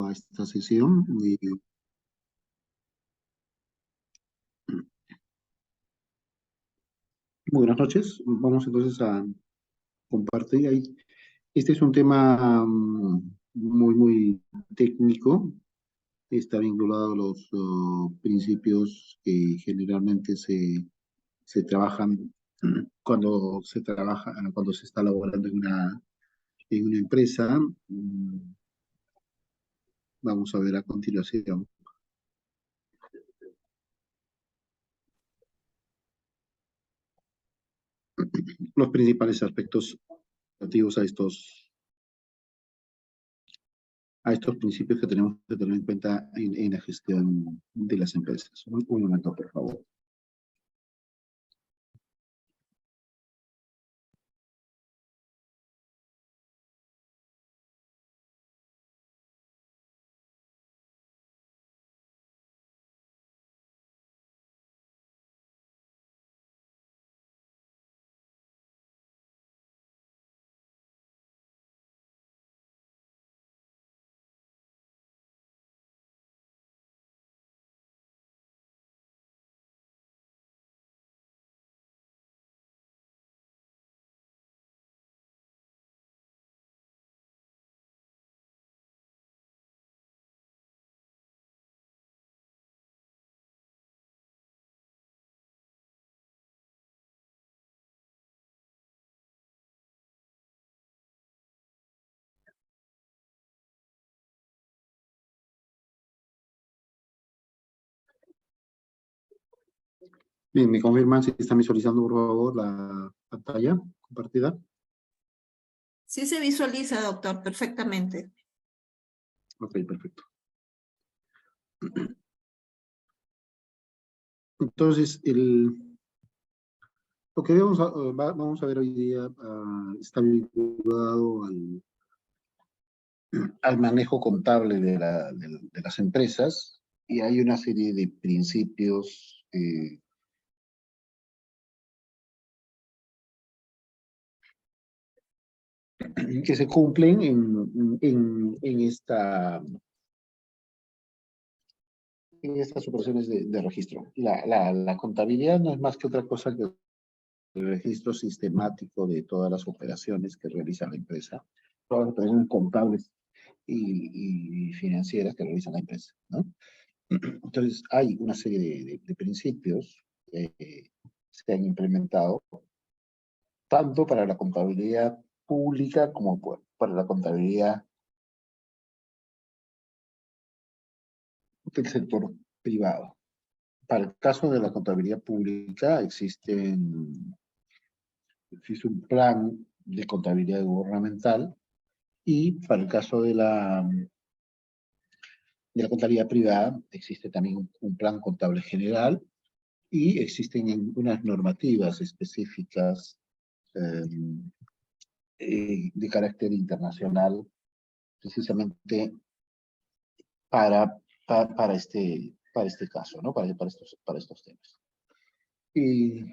a esta sesión. Buenas noches. Vamos entonces a compartir ahí. Este es un tema muy técnico. Está vinculado a los principios que generalmente se trabajan cuando se está laborando en una empresa. Vamos a ver a continuación los principales aspectos relativos a estos principios que tenemos que tener en cuenta en la gestión de las empresas. Un momento, por favor. Bien, ¿me confirman si están visualizando, por favor, la pantalla compartida? Sí se visualiza, doctor, perfectamente. Ok, perfecto. Entonces, lo que vamos a ver hoy día está vinculado al manejo contable de las empresas, y hay una serie de principios que se cumplen en estas operaciones de registro. La contabilidad no es más que otra cosa que el registro sistemático de todas las operaciones que realiza la empresa, todas las operaciones contables y financieras que realiza la empresa, ¿no? Entonces, hay una serie de principios que se han implementado tanto para la contabilidad pública como para la contabilidad del sector privado. Para el caso de la contabilidad pública existe un plan de contabilidad gubernamental, y para el caso de la contabilidad privada existe también un plan contable general, y existen unas normativas específicas de carácter internacional precisamente para este caso, ¿no? Para estos temas. Y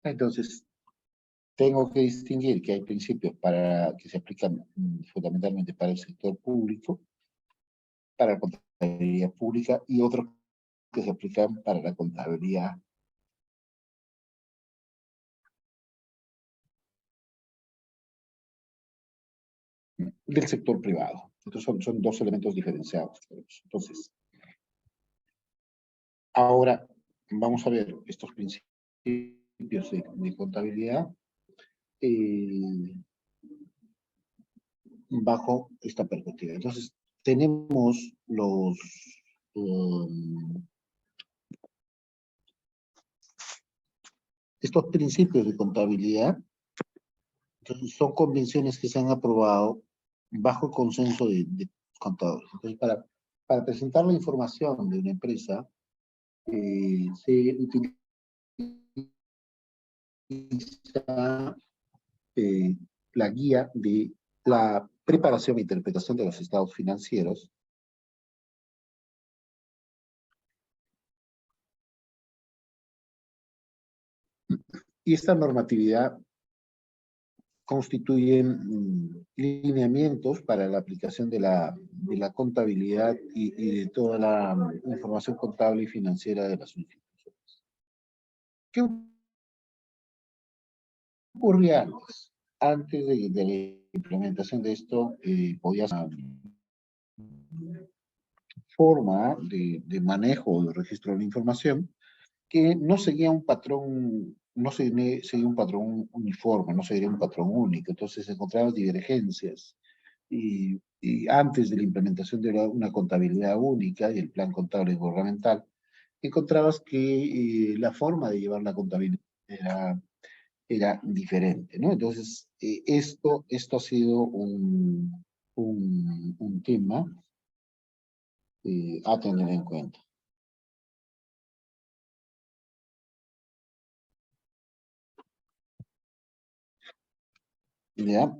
entonces, tengo que distinguir que hay principios que se aplican fundamentalmente para el sector público, para la contabilidad pública, y otros que se aplican para la contabilidad del sector privado. Estos son dos elementos diferenciados. Entonces, ahora vamos a ver estos principios de contabilidad bajo esta perspectiva. Entonces, tenemos estos principios de contabilidad. Entonces, son convenciones que se han aprobado bajo el consenso de contadores. Entonces, para presentar la información de una empresa, se utiliza la guía de la preparación e interpretación de los estados financieros, y esta normatividad constituyen lineamientos para la aplicación de la contabilidad y de toda la información contable y financiera de las instituciones. ¿Qué ocurría antes? Antes de la implementación de esto, podías forma de manejo del registro de la información que no seguía un patrón, no seguía un patrón uniforme, no seguía un patrón único, entonces encontrabas divergencias. Y antes de la implementación de una contabilidad única y el plan contable gubernamental, encontrabas que la forma de llevar la contabilidad era diferente, ¿no? Entonces, esto ha sido un tema a tener en cuenta. ¿Ya?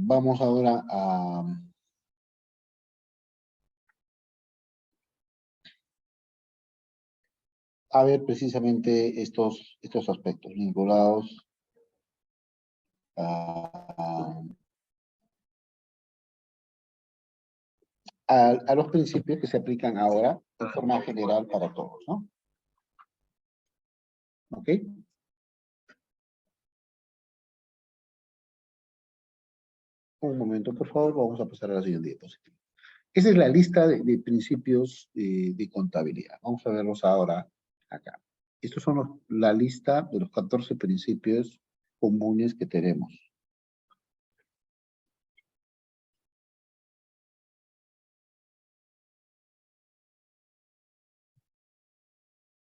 Vamos ahora a ver precisamente estos aspectos vinculados a, a los principios que se aplican ahora de forma general para todos, ¿no? ¿Ok? Un momento, por favor, vamos a pasar a la siguiente diapositiva. Esa es la lista de principios de contabilidad. Vamos a verlos ahora acá. Estos son la lista de los 14 principios comunes que tenemos.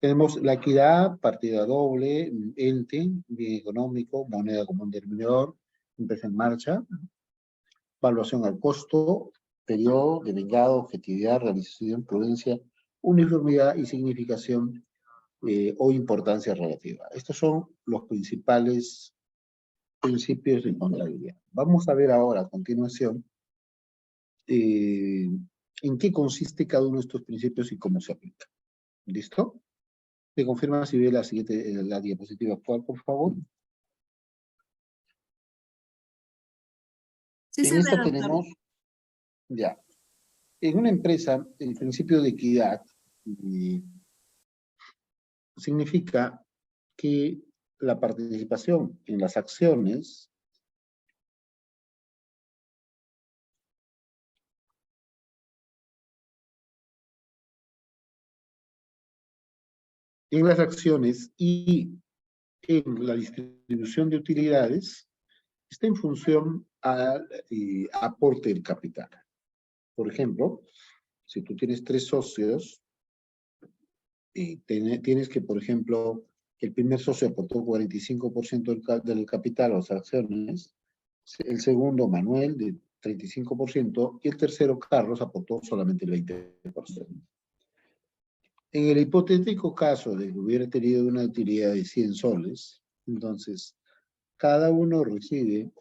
Tenemos la equidad, partida doble, ente, bien económico, moneda común denominador, empresa en marcha, evaluación al costo, periodo, devengado, objetividad, realización, prudencia, uniformidad y significación o importancia relativa. Estos son los principales principios de contabilidad. Vamos a ver ahora a continuación en qué consiste cada uno de estos principios y cómo se aplica. ¿Listo? ¿Me confirma si ve la siguiente, la diapositiva actual, por favor? Sí En se ve, esta doctor. tenemos, ya, en una empresa, el principio de equidad significa que la participación en las acciones y en la distribución de utilidades está en función al aporte del capital. Por ejemplo, si tú tienes 3 socios, tienes que, por ejemplo, el primer socio aportó 45% del capital a las acciones, el segundo, Manuel, de 35%, y el tercero, Carlos, aportó solamente el 20%. En el hipotético caso de que hubiera tenido una utilidad de 100 soles, entonces cada uno recibe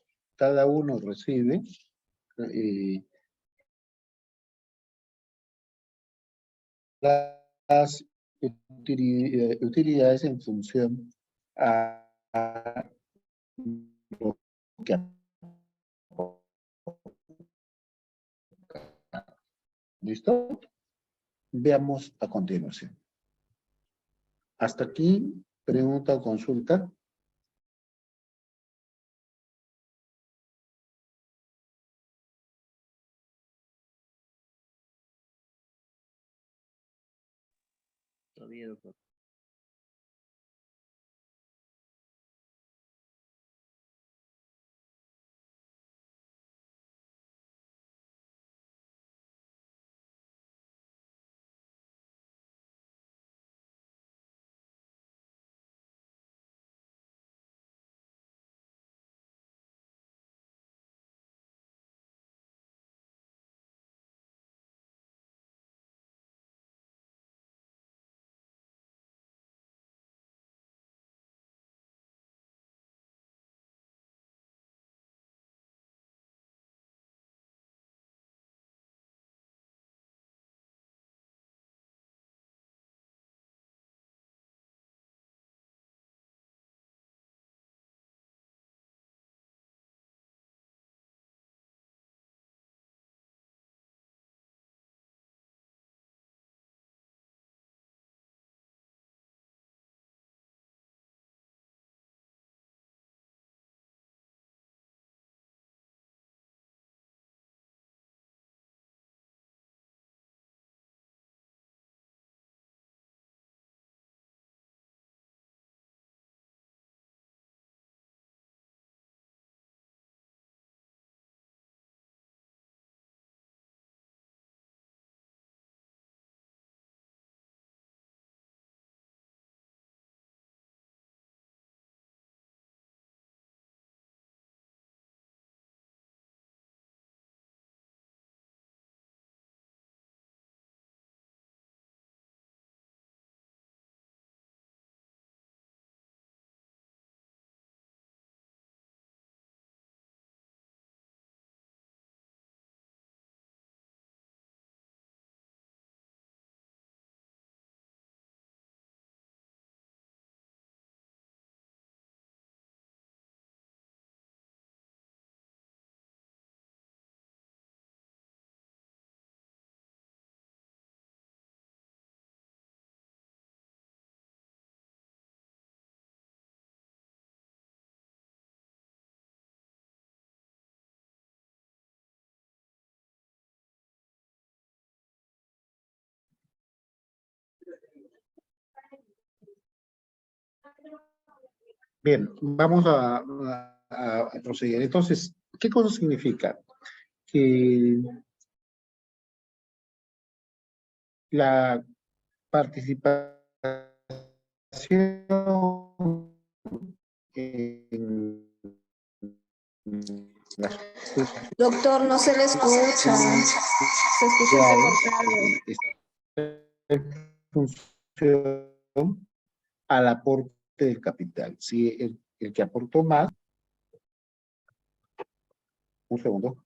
eh, las utilidades en función a lo que aporta. ¿Listo? Veamos a continuación. Hasta aquí, pregunta o consulta. Todavía, doctor. Bien, vamos a proceder. Entonces, ¿qué cosa significa? Que la participación en las Doctor, no se le escucha. Se escucha entrecortado. en función al aporte del capital. Si el que aportó más, un segundo.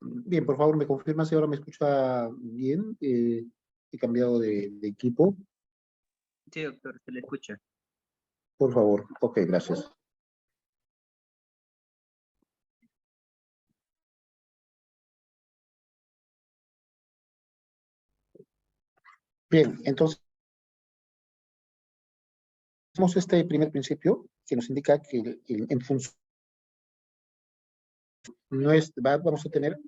Bien, por favor, me confirma si ahora me escucha bien. He cambiado de equipo. Sí, doctor, se le escucha. Por favor. Ok, gracias. Bien, entonces, tenemos este primer principio que nos indica que en función vamos a tener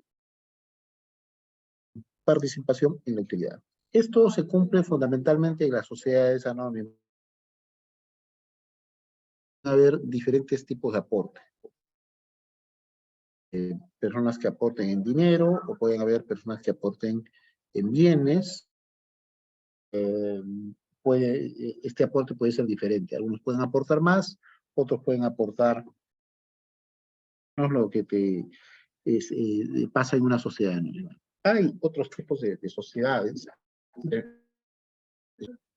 participación en la utilidad. Esto se cumple fundamentalmente en las sociedades anónimas. Va a haber diferentes tipos de aporte. Personas que aporten en dinero, o pueden haber personas que aporten en bienes. Este aporte puede ser diferente. Algunos pueden aportar más, otros pueden aportar lo que pasa en una sociedad anónima. Hay otros tipos de sociedades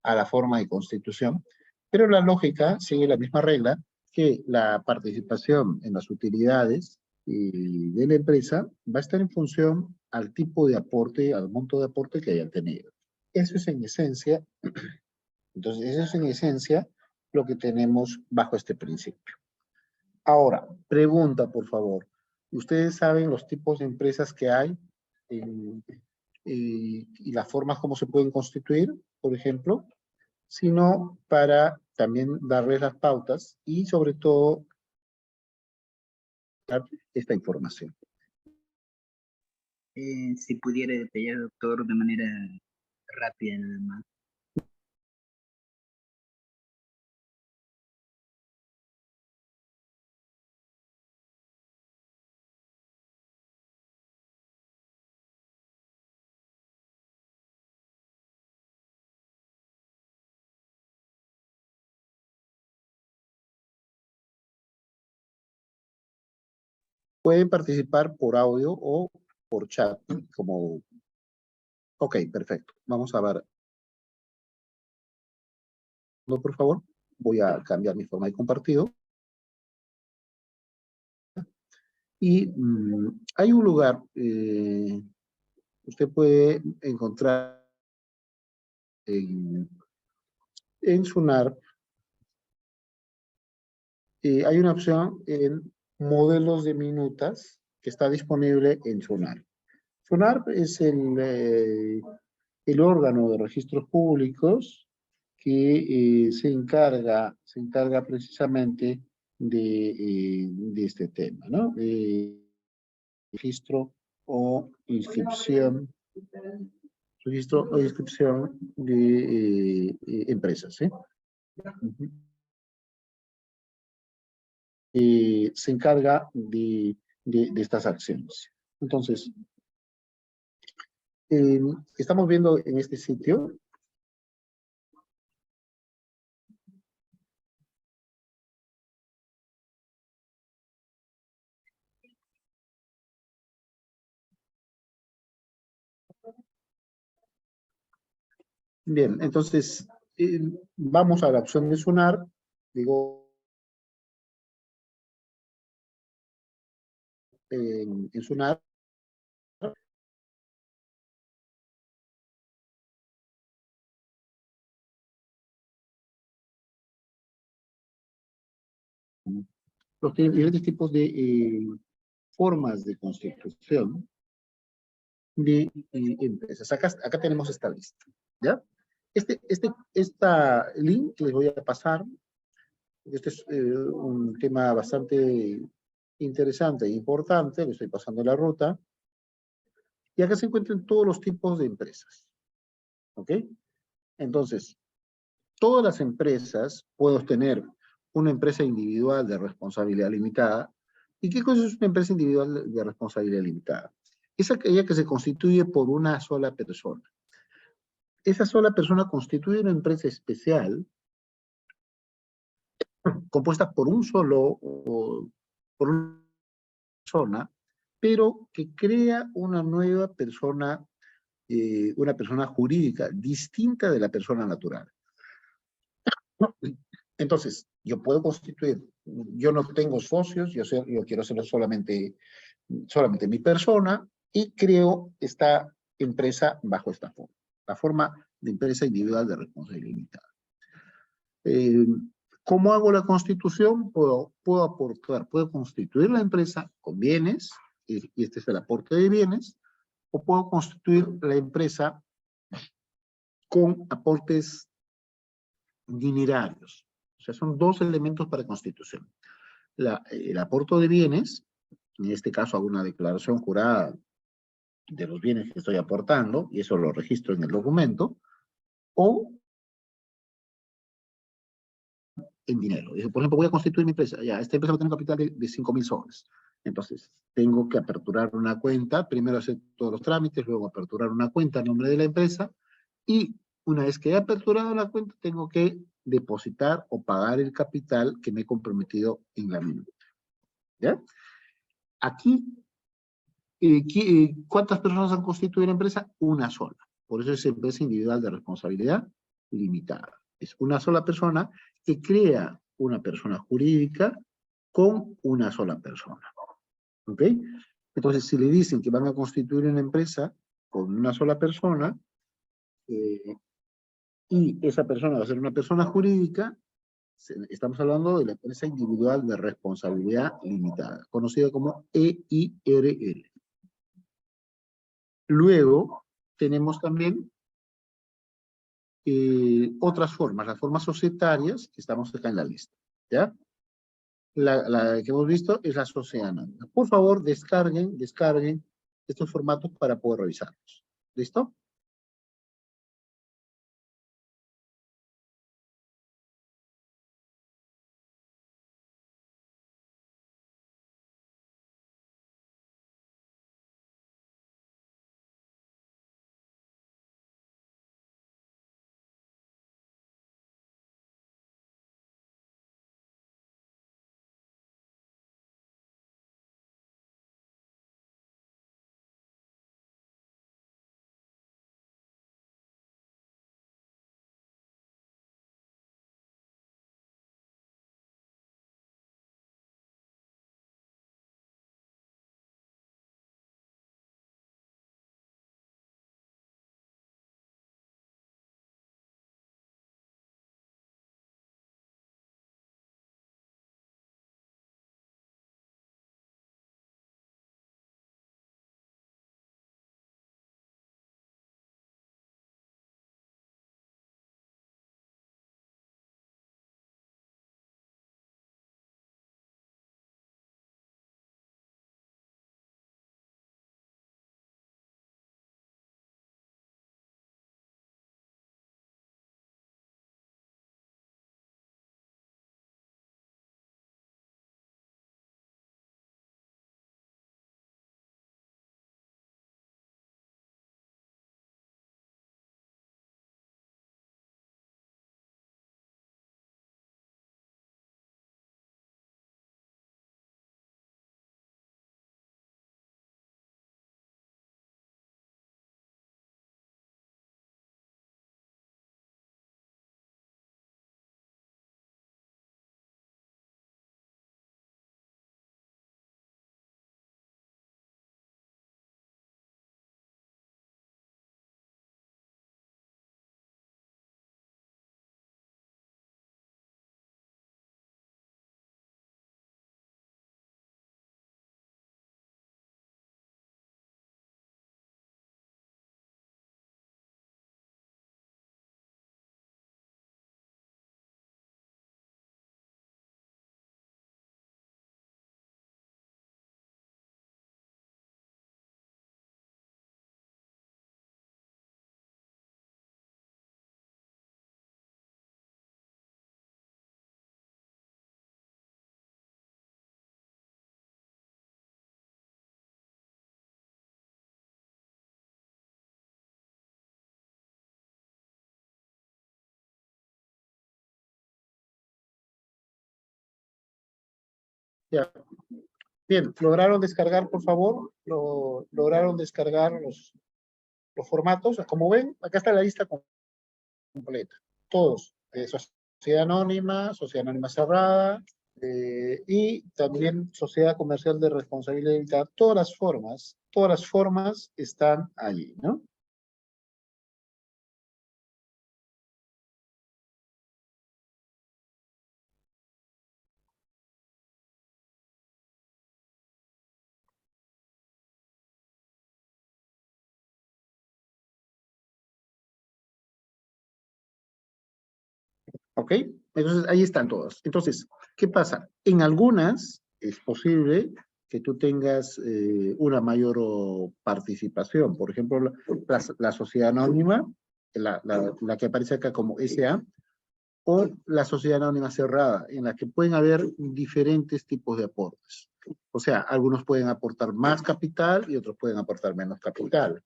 a la forma de constitución, pero la lógica sigue la misma regla, que la participación en las utilidades de la empresa va a estar en función al tipo de aporte, al monto de aporte que hayan tenido. Eso es en esencia, entonces eso es en esencia lo que tenemos bajo este principio. Ahora, pregunta por favor, ¿ustedes saben los tipos de empresas que hay y las formas como se pueden constituir, por ejemplo? Sino para también darles las pautas y sobre todo dar esta información. Si pudiera detallar, doctor, de manera rápida nada más. Pueden participar por audio o por chat, como... Ok, perfecto. Vamos a ver. Por favor, voy a cambiar mi forma de compartido. Y hay un lugar, usted puede encontrar en Sunar, hay una opción en modelos de minutas que está disponible en Sunar. Sunar es el órgano de registros públicos que se encarga precisamente de este tema, ¿no? Registro o inscripción de empresas, ¿sí? Se encarga de estas acciones. Entonces, estamos viendo en este sitio bien, entonces vamos a la opción de Sunar, digo, en Sunar, los diferentes tipos de formas de constitución de empresas. Acá tenemos esta lista, ¿ya? Esta link que les voy a pasar, este es un tema bastante interesante e importante, le estoy pasando la ruta, y acá se encuentran todos los tipos de empresas, ¿ok? Entonces, todas las empresas, puedo tener una empresa individual de responsabilidad limitada. ¿Y qué cosa es una empresa individual de responsabilidad limitada? Es aquella que se constituye por una sola persona. Esa sola persona constituye una empresa especial compuesta por por una persona, pero que crea una nueva persona, una persona jurídica distinta de la persona natural. Entonces, yo puedo constituir, yo no tengo socios, yo quiero ser solamente mi persona, y creo esta empresa bajo esta forma, la forma de empresa individual de responsabilidad limitada. ¿Cómo hago la constitución? Puedo constituir la empresa con bienes, y este es el aporte de bienes, o puedo constituir la empresa con aportes dinerarios. O sea, son dos elementos para constitución. El aporte de bienes, en este caso hago una declaración jurada de los bienes que estoy aportando, y eso lo registro en el documento, o en dinero. Por ejemplo, voy a constituir mi empresa. Ya, esta empresa va a tener un capital de 5.000 soles. Entonces, tengo que aperturar una cuenta, primero hacer todos los trámites, luego aperturar una cuenta a nombre de la empresa, y una vez que he aperturado la cuenta, tengo que depositar o pagar el capital que me he comprometido en la misma. ¿Ya? Aquí, ¿cuántas personas han constituido la empresa? Una sola. Por eso es empresa individual de responsabilidad limitada. Es una sola persona que crea una persona jurídica con una sola persona. ¿Ok? Entonces, si le dicen que van a constituir una empresa con una sola persona, y esa persona va a ser una persona jurídica, estamos hablando de la empresa individual de responsabilidad limitada, conocida como EIRL. Luego, tenemos también otras formas, las formas societarias, que estamos acá en la lista, ¿ya? La que hemos visto es la sociedad anónima. Por favor, descarguen estos formatos para poder revisarlos. ¿Listo? Ya. Bien, ¿lograron descargar, por favor? ¿Lograron descargar los formatos? Como ven, acá está la lista completa. Todos. Sociedad anónima cerrada, y también sociedad comercial de responsabilidad limitada. Todas las formas están allí, ¿no? ¿Ok? Entonces, ahí están todas. Entonces, ¿qué pasa? En algunas es posible que tú tengas una mayor participación. Por ejemplo, la sociedad anónima, la que aparece acá como SA, o la sociedad anónima cerrada, en la que pueden haber diferentes tipos de aportes. O sea, algunos pueden aportar más capital y otros pueden aportar menos capital.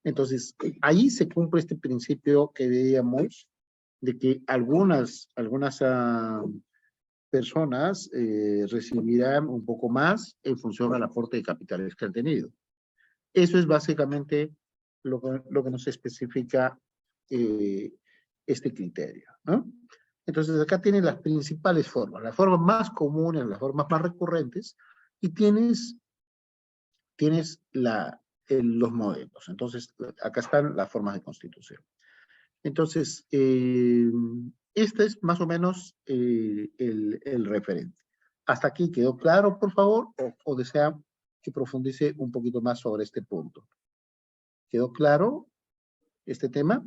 Entonces, ahí se cumple este principio que veíamos de que algunas personas recibirán un poco más en función del aporte de capitales que han tenido. Eso es básicamente lo que nos especifica este criterio, ¿no? Entonces, acá tienes las principales formas, las formas más comunes, las formas más recurrentes, y tienes los modelos. Entonces, acá están las formas de constitución. Entonces, este es más o menos el referente. ¿Hasta aquí quedó claro, por favor? ¿O desea que profundice un poquito más sobre este punto? ¿Quedó claro este tema?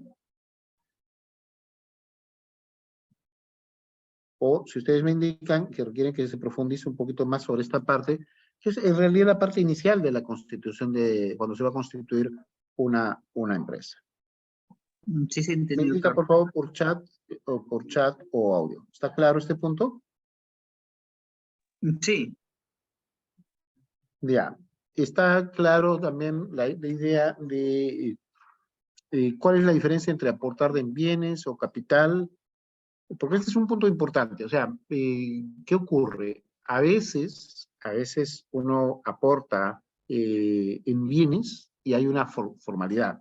O si ustedes me indican que requieren que se profundice un poquito más sobre esta parte, que es en realidad la parte inicial de la constitución de cuando se va a constituir una empresa. Sí, se Me entendió, indica, doctor. por favor, por chat o audio. ¿Está claro este punto? Sí, Ya. Está claro también la idea de cuál es la diferencia entre aportar en bienes o capital, porque este es un punto importante. O sea, ¿qué ocurre? A veces uno aporta en bienes y hay una formalidad.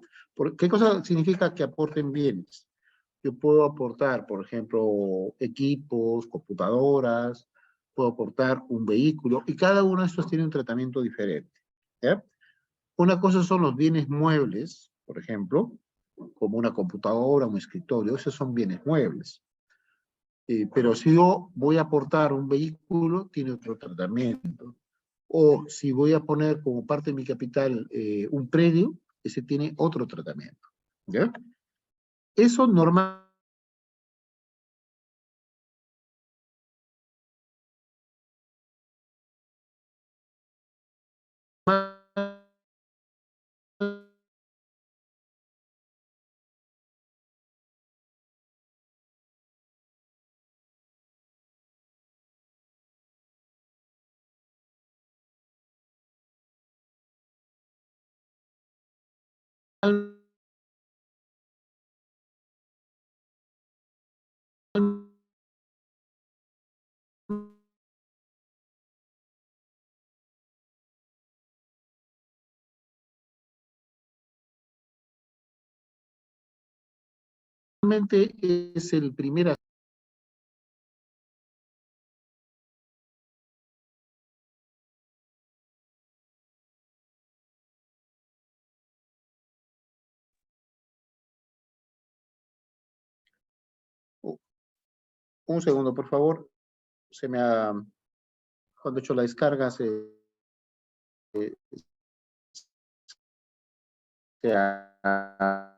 ¿Qué cosa significa que aporte en bienes? Yo puedo aportar, por ejemplo, equipos, computadoras, puedo aportar un vehículo, y cada uno de estos tiene un tratamiento diferente. ¿Ya? Una cosa son los bienes muebles, por ejemplo, como una computadora, un escritorio, esos son bienes muebles. Pero si yo voy a aportar un vehículo, tiene otro tratamiento. O si voy a poner como parte de mi capital un predio, ese tiene otro tratamiento. ¿Ya? Eso normalmente es el primer. Un segundo, por favor. Cuando he hecho la descarga, eh, se ha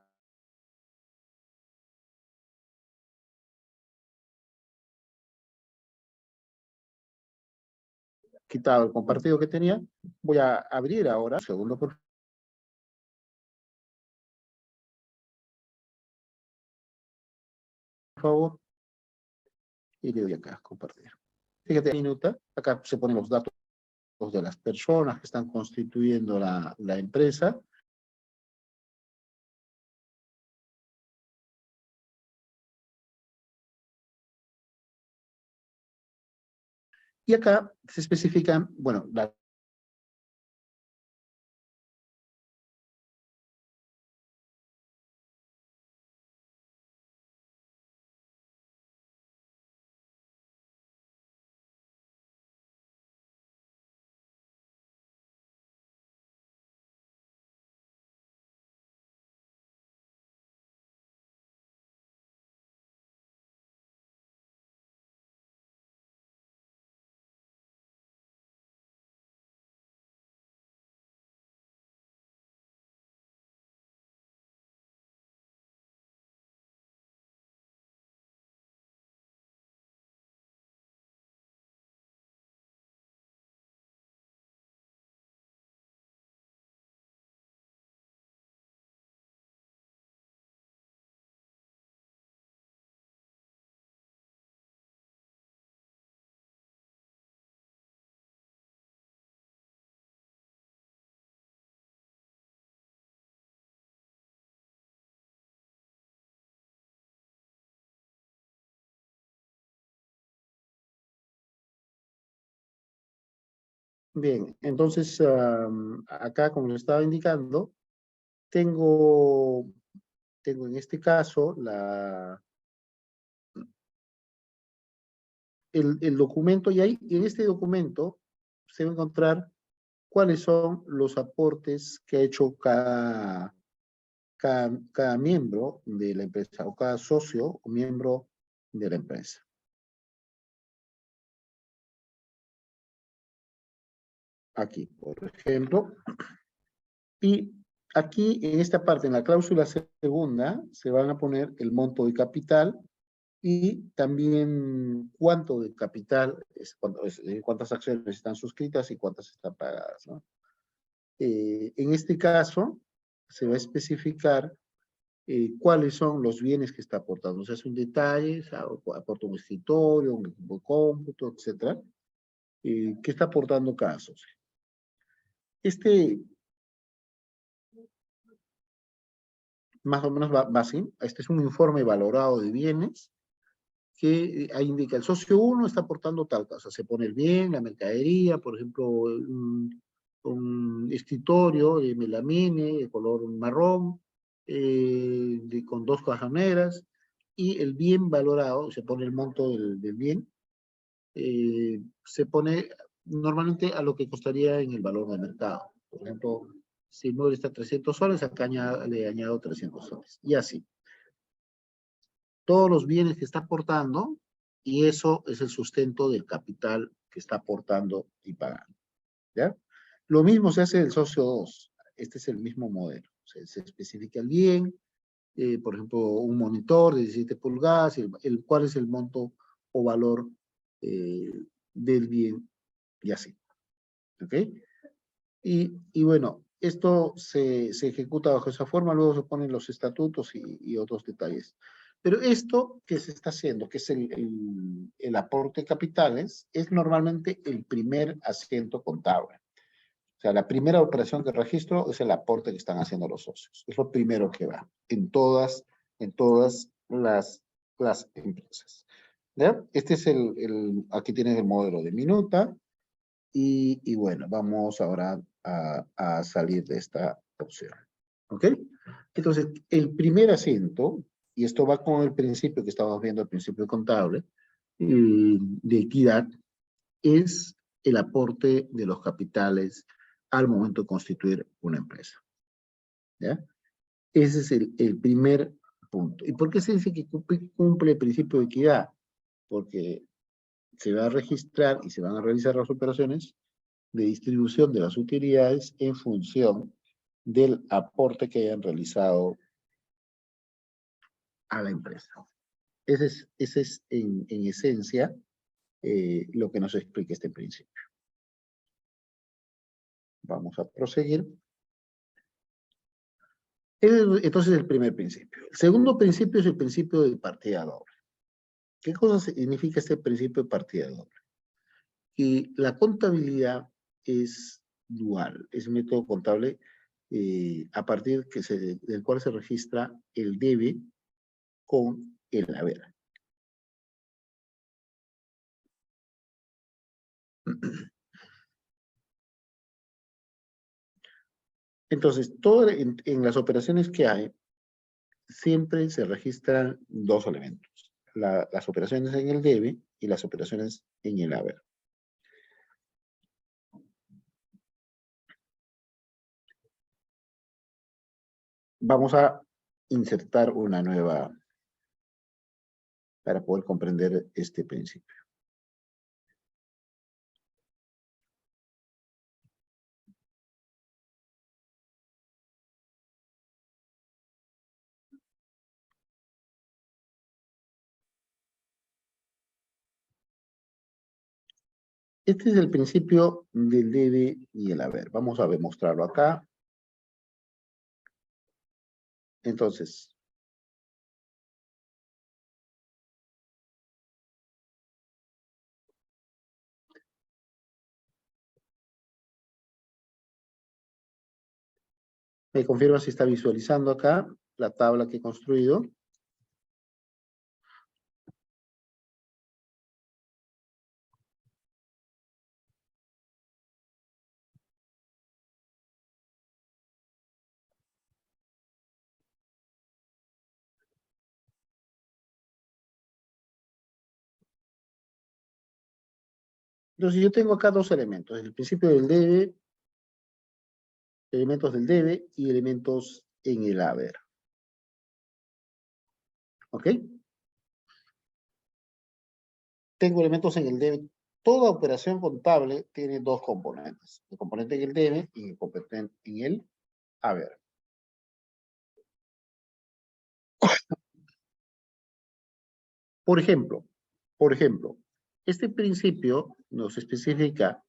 quitado el compartido que tenía. Voy a abrir ahora. Un segundo, por favor. Y le doy acá, compartir. Fíjate, minuta, acá se ponen los datos de las personas que están constituyendo la empresa. Y acá se especifican, bueno, Bien, entonces acá, como le estaba indicando, tengo en este caso el documento, y ahí en este documento se va a encontrar cuáles son los aportes que ha hecho cada miembro de la empresa, o cada socio o miembro de la empresa. Aquí, por ejemplo. Y aquí, en esta parte, en la cláusula segunda, se van a poner el monto de capital y también cuánto de capital, cuántas acciones están suscritas y cuántas están pagadas, ¿no? En este caso, se va a especificar cuáles son los bienes que está aportando. O sea, es un detalle, aporta un escritorio, un equipo de cómputo, etcétera, que está aportando cada socio. Más o menos va así. Este es un informe valorado de bienes que ahí indica el socio 1 está aportando tal cosa. Se pone el bien, la mercadería, por ejemplo, un escritorio de melamine de color marrón, con 2 cajoneras, y el bien valorado, se pone el monto del bien, se pone normalmente a lo que costaría en el valor de mercado. Por ejemplo, si el mueble está a 300 soles, acá le añado 300 soles. Y así. Todos los bienes que está aportando, y eso es el sustento del capital que está aportando y pagando. ¿Ya? Lo mismo se hace del socio 2. Este es el mismo modelo. Se especifica el bien, por ejemplo, un monitor de 17 pulgadas, cuál es el monto o valor del bien, y así. ¿Ok? Y bueno, esto se ejecuta bajo esa forma, luego se ponen los estatutos y otros detalles. Pero esto que se está haciendo, que es el aporte de capitales, es normalmente el primer asiento contable. O sea, la primera operación de registro es el aporte que están haciendo los socios. Es lo primero que va en todas las empresas. ¿Ya? Este es aquí tienes el modelo de minuta. Y bueno, vamos ahora a salir de esta opción. ¿Ok? Entonces, el primer asiento, y esto va con el principio que estábamos viendo al principio contable, de equidad, es el aporte de los capitales al momento de constituir una empresa. ¿Ya? Ese es el primer punto. ¿Y por qué se dice que cumple el principio de equidad? Porque se va a registrar y se van a realizar las operaciones de distribución de las utilidades en función del aporte que hayan realizado a la empresa. Ese es en esencia lo que nos explica este principio. Vamos a proseguir. Entonces, el primer principio. El segundo principio es el principio de partida doble. ¿Qué cosa significa este principio de partida doble? Que la contabilidad es dual, es un método contable a partir del cual se registra el debe con el haber. Entonces, en las operaciones que hay, siempre se registran dos elementos. Las operaciones en el debe y las operaciones en el haber. Vamos a insertar una nueva para poder comprender este principio. Este es el principio del debe y el haber. Vamos a demostrarlo acá. Entonces, me confirma si está visualizando acá la tabla que he construido. Entonces yo tengo acá dos elementos, el principio del debe, elementos del debe y elementos en el haber. ¿Ok? Tengo elementos en el debe. Toda operación contable tiene dos componentes, el componente en el debe y el componente en el haber. Por ejemplo, este principio nos especifica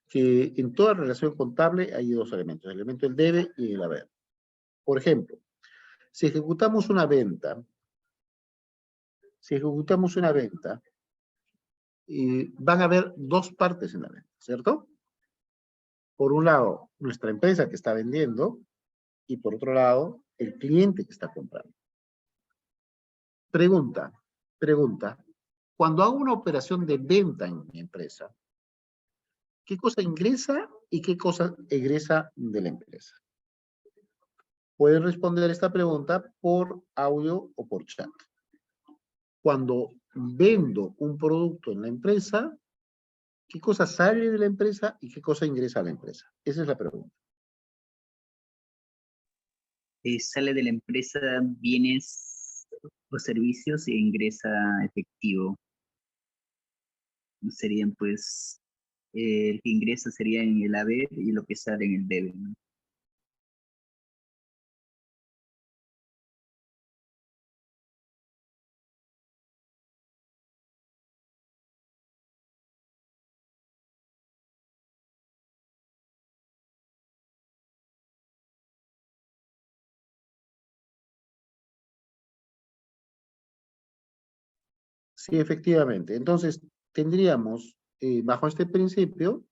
que en toda relación contable hay dos elementos, el elemento del debe y el haber. Por ejemplo, si ejecutamos una venta, van a haber dos partes en la venta, ¿cierto? Por un lado, nuestra empresa que está vendiendo y por otro lado, el cliente que está comprando. Pregunta. Cuando hago una operación de venta en mi empresa, ¿qué cosa ingresa y qué cosa egresa de la empresa? Pueden responder esta pregunta por audio o por chat. Cuando vendo un producto en la empresa, ¿qué cosa sale de la empresa y qué cosa ingresa a la empresa? Esa es la pregunta. Sale de la empresa bienes o servicios e ingresa efectivo. Serían pues, el que ingresa sería en el haber y lo que sale en el debe, ¿no? Sí, efectivamente. Entonces, tendríamos, bajo este principio,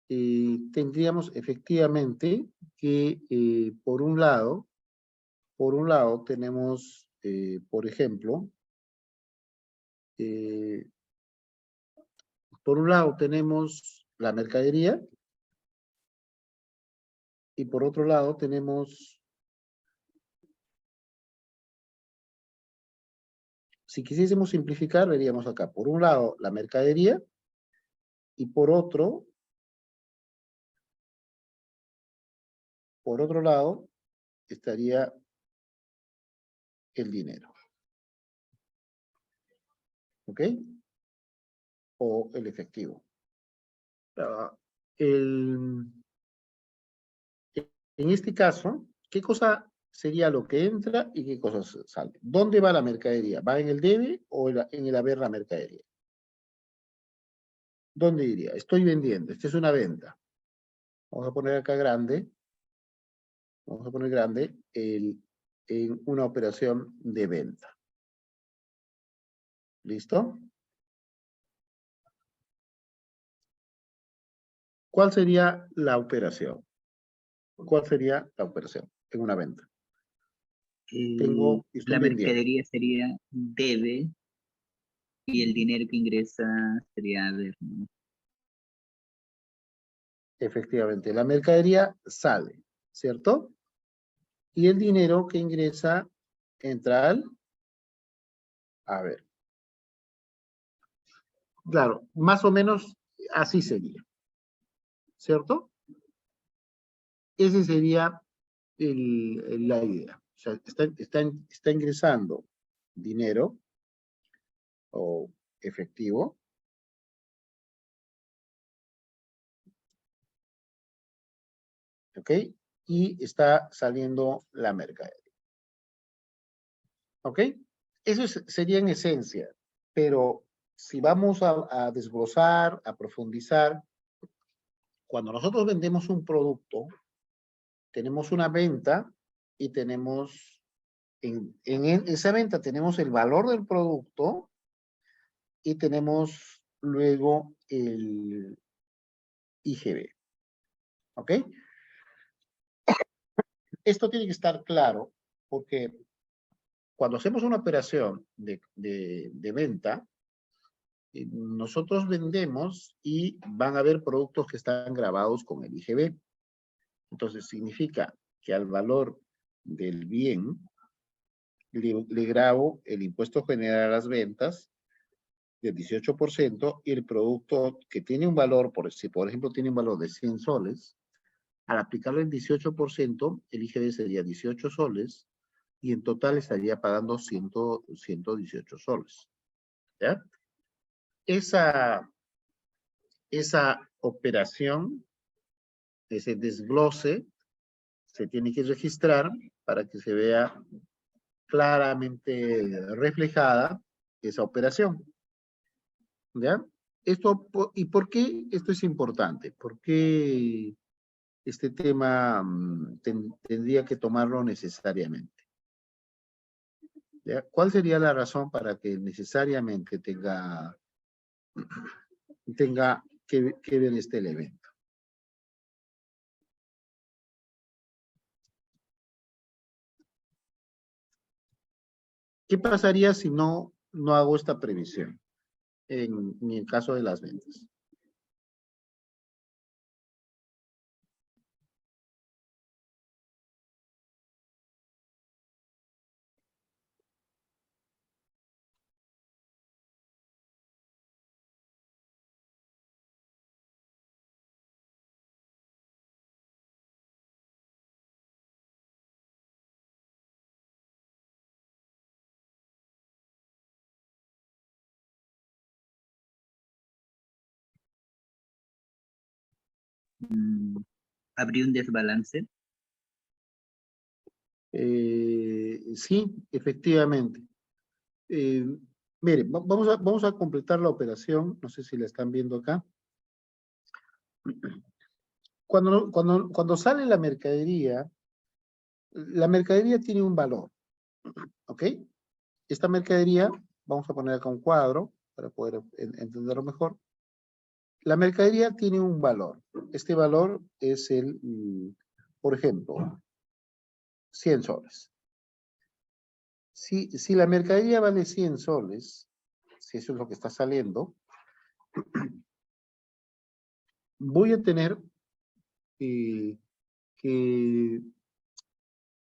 tendríamos efectivamente que, por un lado tenemos, por ejemplo, por un lado tenemos la mercadería y por otro lado tenemos, si quisiésemos simplificar, veríamos acá, por un lado la mercadería y por otro lado estaría el dinero. ¿Ok? O el efectivo. En este caso, ¿qué cosa sería lo que entra y qué cosas sale? ¿Dónde va la mercadería? ¿Va en el debe o en el haber la mercadería? ¿Dónde iría? Estoy vendiendo. Esta es una venta. Vamos a poner acá grande. Vamos a poner grande en una operación de venta. ¿Listo? ¿Cuál sería la operación? ¿Cuál sería la operación en una venta? Estoy La vendiendo. mercadería sería debe y el dinero que ingresa sería haber, ¿no? Efectivamente, la mercadería sale, ¿cierto? Y el dinero que ingresa entra al haber. Claro, más o menos así sería, ¿cierto? Esa sería la idea. O sea, está ingresando dinero o efectivo. ¿Ok? Y está saliendo la mercadería. ¿Ok? Eso sería en esencia, pero si vamos a desglosar, a profundizar, cuando nosotros vendemos un producto, tenemos una venta y tenemos, en esa venta tenemos el valor del producto y tenemos luego el IGB. ¿Ok? Esto tiene que estar claro porque cuando hacemos una operación de venta, nosotros vendemos y van a haber productos que están grabados con el IGB. Entonces significa que al valor del bien le grabo el impuesto general a las ventas del 18% y el producto que tiene un valor, si por ejemplo tiene un valor de 100 soles, al aplicarle el 18%, el IGB sería 18 soles y en total estaría pagando 118 soles. ¿Ya? Esa operación, ese desglose, se tiene que registrar para que se vea claramente reflejada esa operación. ¿Ya? ¿Y por qué esto es importante? ¿Por qué este tema tendría que tomarlo necesariamente? ¿Ya? ¿Cuál sería la razón para que necesariamente tenga que ver este elemento? ¿Qué pasaría si no hago esta previsión en el caso de las ventas? ¿Habría un desbalance? Sí, efectivamente. Mire, vamos a completar la operación. No sé si la están viendo acá. Cuando sale la mercadería tiene un valor. ¿Ok? Esta mercadería, vamos a poner acá un cuadro para poder entenderlo mejor. La mercadería tiene un valor. Este valor es por ejemplo, 100 soles. Si la mercadería vale 100 soles, si eso es lo que está saliendo, voy a tener que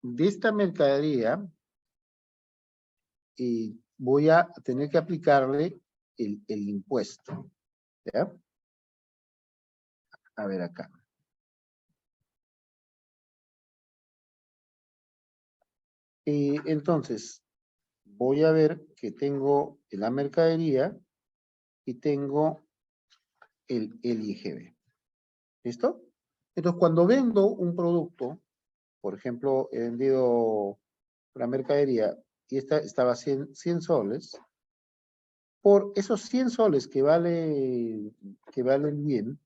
de esta mercadería voy a tener que aplicarle el impuesto. ¿Ya? A ver acá. Entonces, voy a ver que tengo la mercadería y tengo el IGB. ¿Listo? Entonces, cuando vendo un producto, por ejemplo, he vendido una mercadería y esta estaba 100 soles, por esos 100 soles que valen bien,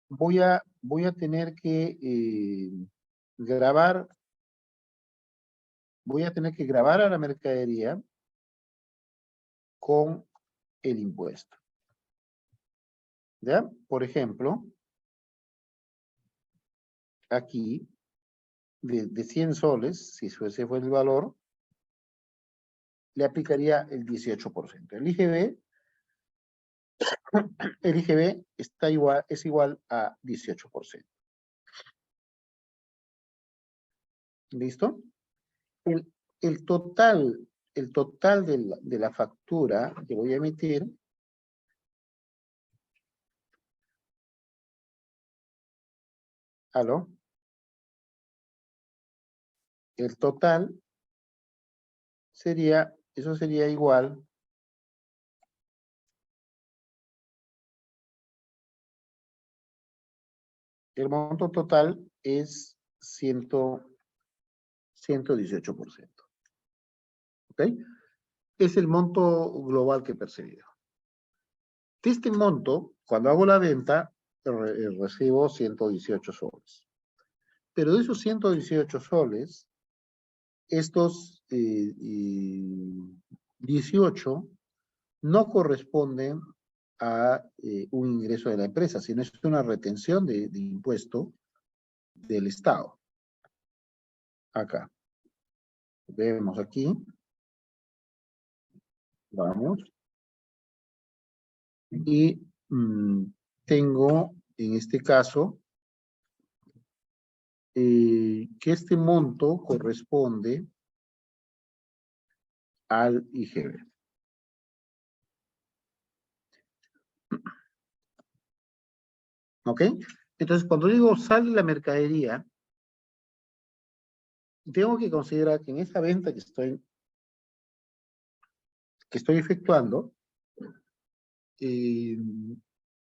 voy a tener que grabar a la mercadería con el impuesto. ¿Ya? Por ejemplo, aquí, de 100 soles, si ese fue el valor, le aplicaría el 18%. El IGB es igual a 18%. ¿Listo? El total de la factura que voy a emitir ¿aló? El total sería igual el monto total es 118%. ¿Ok? Es el monto global que he percibido. De este monto, cuando hago la venta, recibo 118 soles. Pero de esos 118 soles, estos 18 no corresponden a un ingreso de la empresa, sino es una retención de impuesto del Estado. Acá. Vemos aquí. Vamos. Y tengo, en este caso, que este monto corresponde al IGB. ¿Ok? Entonces, cuando digo sale la mercadería, tengo que considerar que en esta venta que estoy efectuando,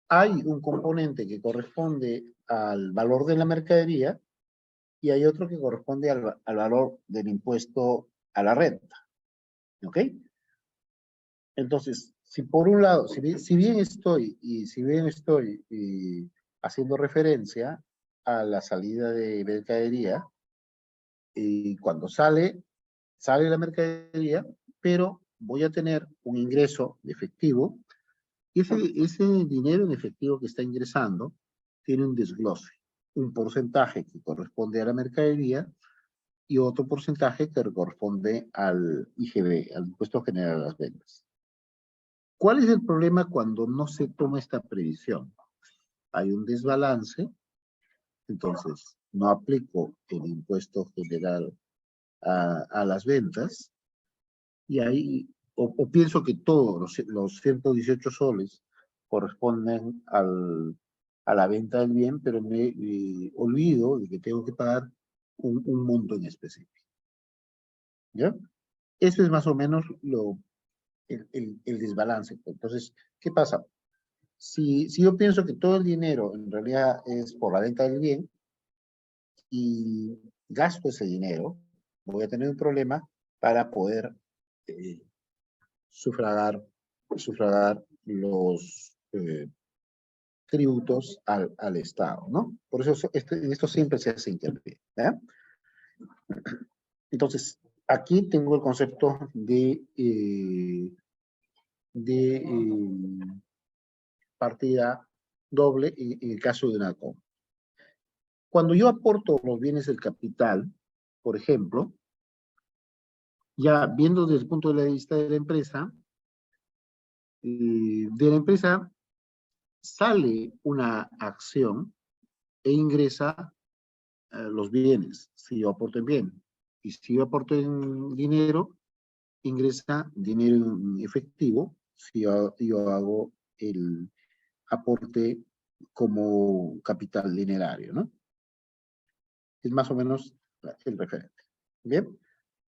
hay un componente que corresponde al valor de la mercadería y hay otro que corresponde al valor del impuesto a la renta. ¿Ok? Entonces, si por un lado, si bien estoy haciendo referencia a la salida de mercadería, y cuando sale la mercadería, pero voy a tener un ingreso de efectivo, y ese dinero en efectivo que está ingresando tiene un desglose, un porcentaje que corresponde a la mercadería y otro porcentaje que corresponde al IGB, al Impuesto General a las Ventas. ¿Cuál es el problema cuando no se toma esta previsión? Hay un desbalance, entonces no aplico el impuesto general a las ventas, y ahí, o pienso que todos los 118 soles corresponden a la venta del bien, pero me olvido de que tengo que pagar un monto en específico. ¿Ya? Eso es más o menos el desbalance. Entonces, ¿qué pasa? Si yo pienso que todo el dinero en realidad es por la venta del bien y gasto ese dinero, voy a tener un problema para poder sufragar los tributos al Estado, ¿no? Por eso en esto siempre se hace hincapié. Entonces, aquí tengo el concepto de partida doble en el caso de una compra. Cuando yo aporto los bienes del capital, por ejemplo, ya viendo desde el punto de vista de la empresa sale una acción e ingresa los bienes, si yo aporto en bien. Y si yo aporto en dinero, ingresa dinero en efectivo, si yo hago el aporte como capital dinerario, ¿no? Es más o menos el referente. Bien,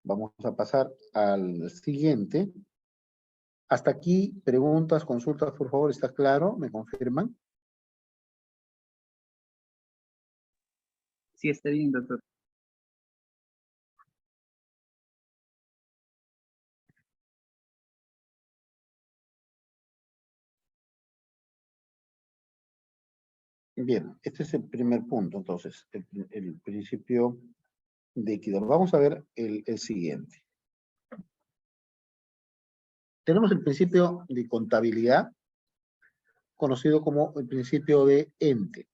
vamos a pasar al siguiente. Hasta aquí, preguntas, consultas, por favor, ¿está claro? ¿Me confirman? Sí, está bien, doctor. Bien, este es el primer punto, entonces, el principio de equidad. Vamos a ver el siguiente. Tenemos el principio de contabilidad, conocido como el principio de ente.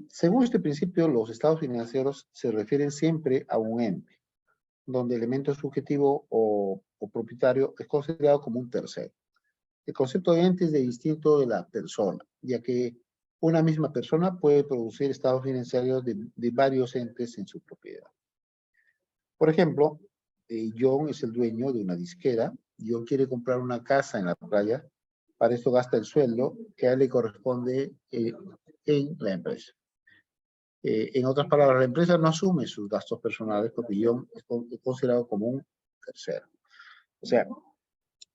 Según este principio, los estados financieros se refieren siempre a un ente, donde el elemento subjetivo o propietario es considerado como un tercero. El concepto de ente es distinto de la persona, ya que una misma persona puede producir estados financieros de varios entes en su propiedad. Por ejemplo, John es el dueño de una disquera. John quiere comprar una casa en la playa. Para eso gasta el sueldo que a él le corresponde en la empresa. En otras palabras, la empresa no asume sus gastos personales porque John es considerado como un tercero. O sea,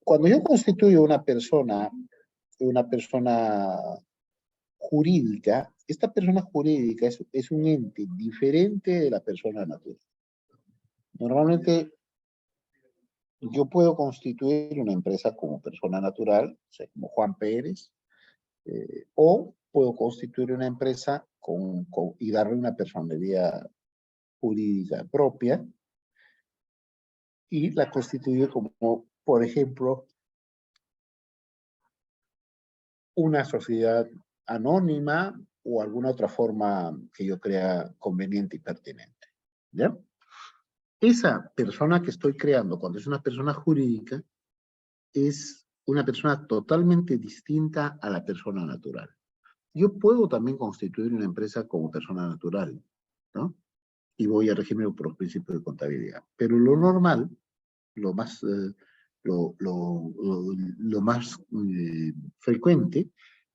cuando yo constituyo una persona jurídica, esta persona jurídica es un ente diferente de la persona natural. Normalmente yo puedo constituir una empresa como persona natural, o sea, como Juan Pérez, o puedo constituir una empresa y darle una personalidad jurídica propia y la constituyo como, por ejemplo, una sociedad anónima o alguna otra forma que yo crea conveniente y pertinente. ¿Ya? Esa persona que estoy creando, cuando es una persona jurídica, es una persona totalmente distinta a la persona natural. Yo puedo también constituir una empresa como persona natural, ¿no? Y voy a regirme por los principios de contabilidad. Pero lo normal, lo más frecuente,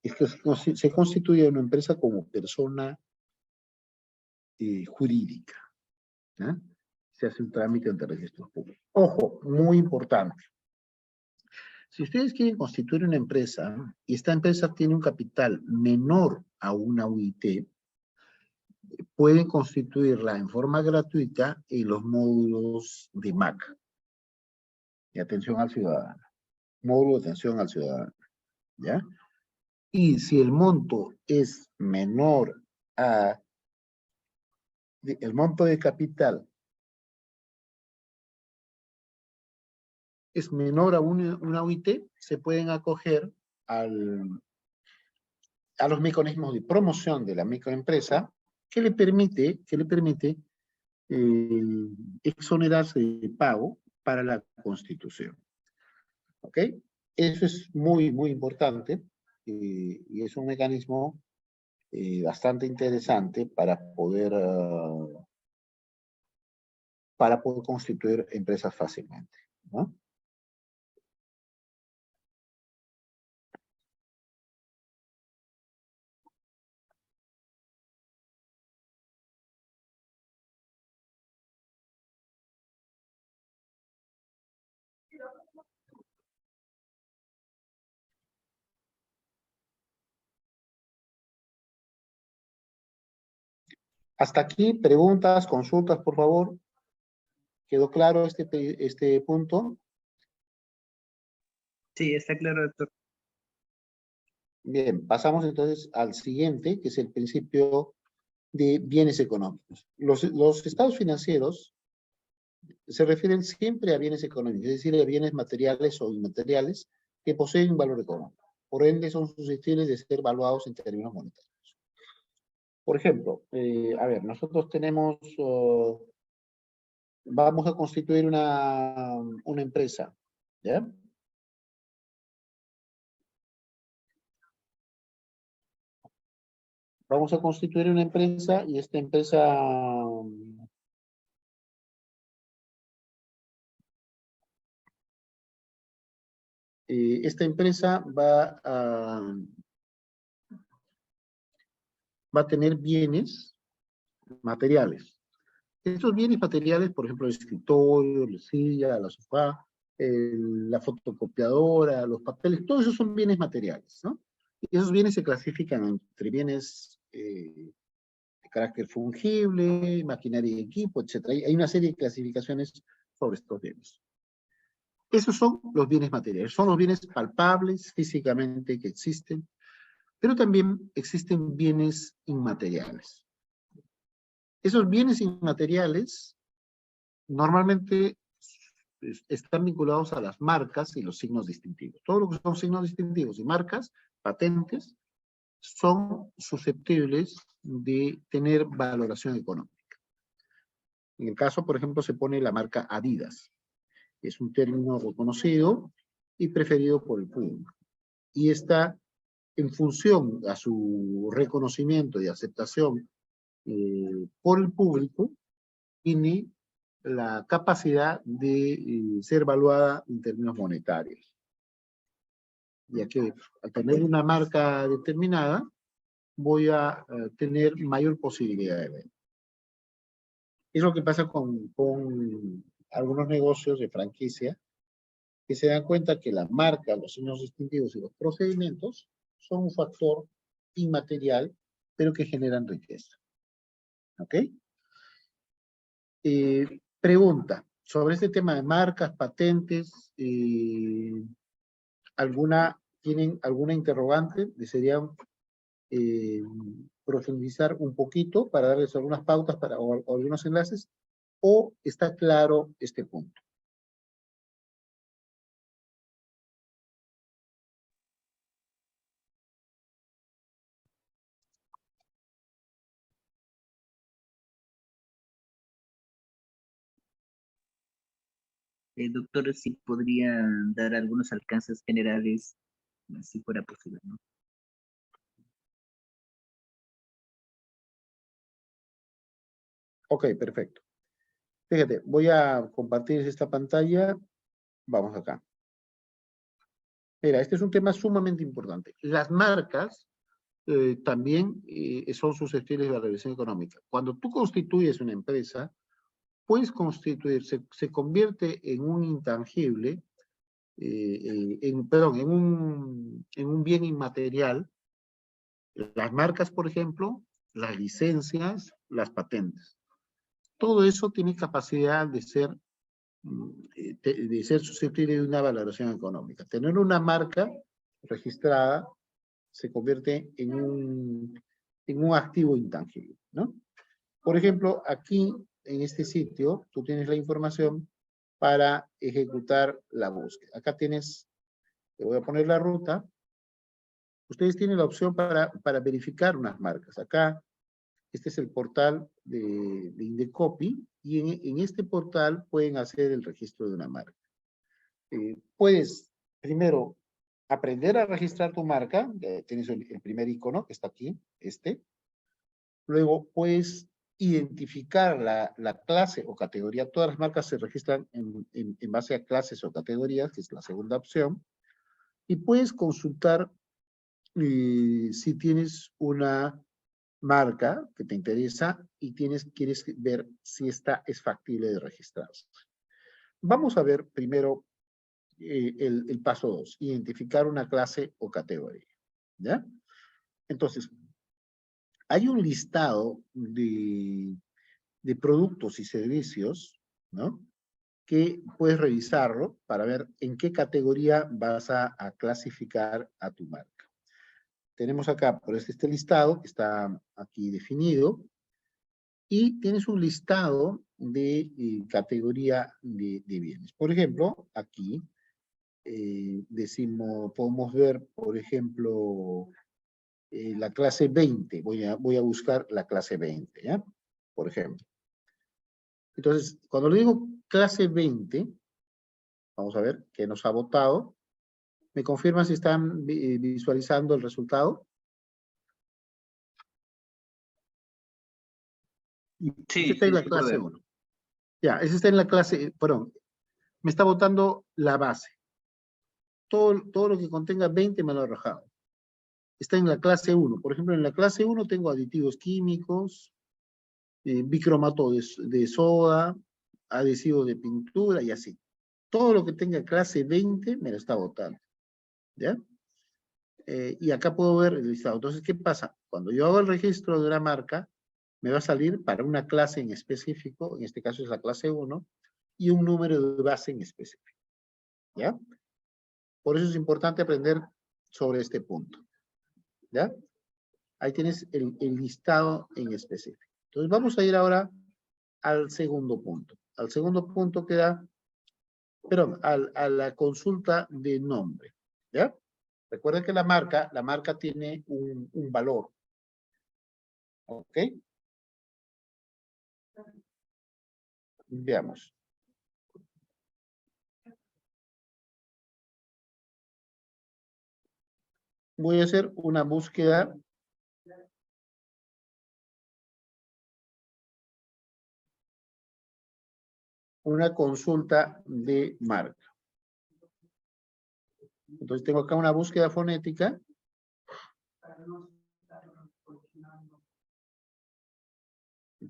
es que se constituye una empresa como persona jurídica. ¿Ya? Se hace un trámite ante registros públicos. Ojo, muy importante. Si ustedes quieren constituir una empresa y esta empresa tiene un capital menor a una UIT, pueden constituirla en forma gratuita en los módulos de MAC, de atención al ciudadano. Módulo de atención al ciudadano. ¿Ya? Y si el monto es menor a el monto de capital es menor a una UIT, se pueden acoger a los mecanismos de promoción de la microempresa que le permite exonerarse de pago para la constitución. ¿Ok? Eso es muy, muy importante y es un mecanismo bastante interesante para poder constituir empresas fácilmente, ¿no? Hasta aquí, preguntas, consultas, por favor. ¿Quedó claro este punto? Sí, está claro, doctor. Bien, pasamos entonces al siguiente, que es el principio de bienes económicos. Los estados financieros se refieren siempre a bienes económicos, es decir, a bienes materiales o inmateriales que poseen un valor económico. Por ende, son susceptibles de ser evaluados en términos monetarios. Por ejemplo, a ver, nosotros tenemos, vamos a constituir una empresa, ¿ya? Vamos a constituir una empresa y esta empresa va a tener bienes materiales. Estos bienes materiales, por ejemplo, el escritorio, la silla, la sofá, la fotocopiadora, los papeles, todos esos son bienes materiales, ¿no? Y esos bienes se clasifican entre bienes de carácter fungible, maquinaria y equipo, etc. Hay una serie de clasificaciones sobre estos bienes. Esos son los bienes materiales, son los bienes palpables físicamente que existen, pero también existen bienes inmateriales. Esos bienes inmateriales normalmente están vinculados a las marcas y los signos distintivos. Todo lo que son signos distintivos y marcas, patentes, son susceptibles de tener valoración económica. En el caso, por ejemplo, se pone la marca Adidas. Es un término reconocido y preferido por el público. Y está en función a su reconocimiento y aceptación por el público, tiene la capacidad de ser evaluada en términos monetarios. Ya que al tener una marca determinada, voy a tener mayor posibilidad de venta. Es lo que pasa con algunos negocios de franquicia, que se dan cuenta que la marca, los signos distintivos y los procedimientos son un factor inmaterial, pero que generan riqueza. ¿Ok? Pregunta sobre este tema de marcas, patentes, ¿tienen alguna interrogante? ¿Desearían profundizar un poquito para darles algunas pautas o algunos enlaces? ¿O está claro este punto? Doctor, si podría dar algunos alcances generales, si fuera posible, ¿no? Ok, perfecto. Fíjate, voy a compartir esta pantalla. Vamos acá. Mira, este es un tema sumamente importante. Las marcas también son susceptibles de valoración económica. Cuando tú constituyes una empresa, puedes constituir, se convierte en un intangible, perdón, en un bien inmaterial. Las marcas, por ejemplo, las licencias, las patentes. Todo eso tiene capacidad de ser susceptible de una valoración económica. Tener una marca registrada se convierte en un activo intangible, ¿no? Por ejemplo, aquí, en este sitio, tú tienes la información para ejecutar la búsqueda. Acá tienes, te voy a poner la ruta. Ustedes tienen la opción para verificar unas marcas. Acá, este es el portal de Indecopy, y en este portal pueden hacer el registro de una marca. Puedes, primero, aprender a registrar tu marca. Tienes el primer icono que está aquí, este. Luego puedes identificar la clase o categoría. Todas las marcas se registran en base a clases o categorías, que es la segunda opción. Y puedes consultar si tienes una marca que te interesa y quieres ver si esta es factible de registrarse. Vamos a ver primero el paso 2, identificar una clase o categoría, ¿ya? Entonces, hay un listado de productos y servicios, ¿no? Que puedes revisarlo para ver en qué categoría vas a clasificar a tu marca. Tenemos acá, por este listado, que está aquí definido, y tienes un listado de categoría de bienes. Por ejemplo, aquí podemos ver, por ejemplo, la clase 20. Voy a buscar la clase 20, ¿ya? Por ejemplo. Entonces, cuando le digo clase 20, vamos a ver qué nos ha votado. ¿Me confirman si están visualizando el resultado? Sí, Está en la se puede clase ver. 1. Ya, ese está en la clase, perdón, me está votando la base. Todo lo que contenga 20 me lo ha arrojado. Está en la clase 1. Por ejemplo, en la clase 1 tengo aditivos químicos, bicromato de soda, adhesivo de pintura y así. Todo lo que tenga clase 20 me lo está votando. ¿Ya? Y acá puedo ver el listado. Entonces, ¿qué pasa? Cuando yo hago el registro de una marca, me va a salir para una clase en específico, en este caso es la clase 1, y un número de base en específico. ¿Ya? Por eso es importante aprender sobre este punto. ¿Ya? Ahí tienes el listado en específico. Entonces, vamos a ir ahora al segundo punto. Al segundo punto queda, perdón, a la consulta de nombre. ¿Ya? Recuerden que la marca tiene un valor. ¿Ok? Veamos. Voy a hacer una búsqueda una consulta de marca. Entonces tengo acá una búsqueda fonética.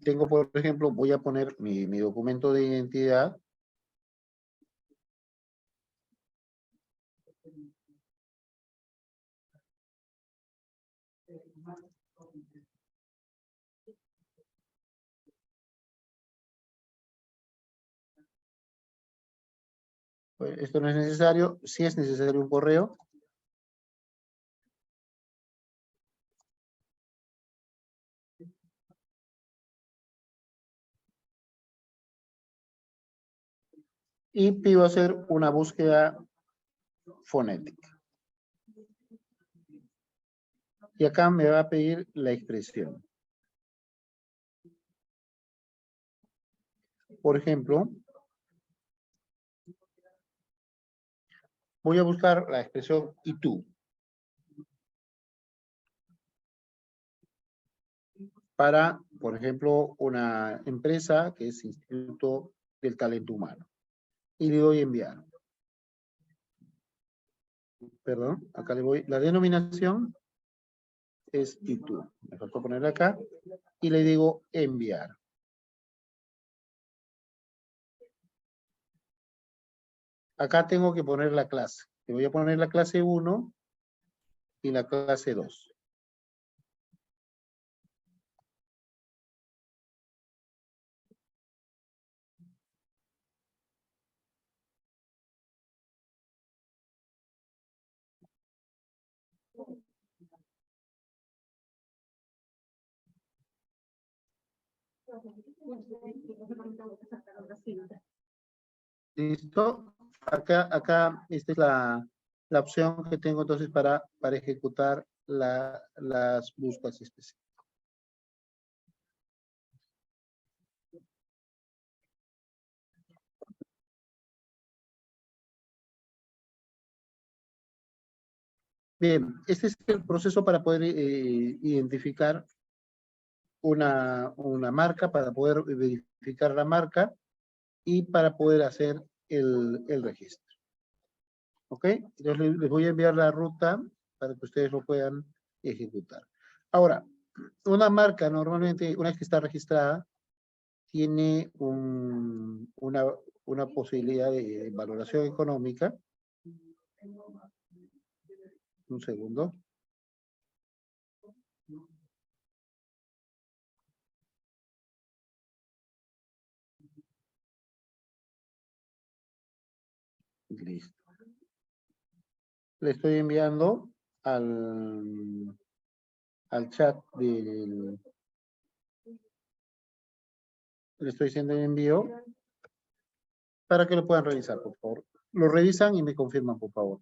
Tengo, por ejemplo, voy a poner mi documento de identidad. Pues esto no es necesario. Sí es necesario un correo. Y pido hacer una búsqueda fonética. Y acá me va a pedir la expresión. Por ejemplo, voy a buscar la expresión ¿y tú? Para, por ejemplo, una empresa que es Instituto del Talento Humano. Y le doy enviar. perdón, acá le voy, la denominación es YouTube. Me faltó ponerla acá y le digo enviar. Acá tengo que poner la clase. Le voy a poner la clase 1 y la clase 2. ¿Listo? Acá esta es la opción que tengo entonces para ejecutar las búsquedas específicas. Bien, este es el proceso para poder identificar una marca, para poder verificar la marca y para poder hacer el registro. ¿Ok? Entonces les voy a enviar la ruta para que ustedes lo puedan ejecutar. Ahora, una marca normalmente, una vez que está registrada, tiene una posibilidad de valoración económica. Un segundo. Listo. Le estoy enviando al chat le estoy haciendo el envío para que lo puedan revisar, por favor. Lo revisan y me confirman, por favor.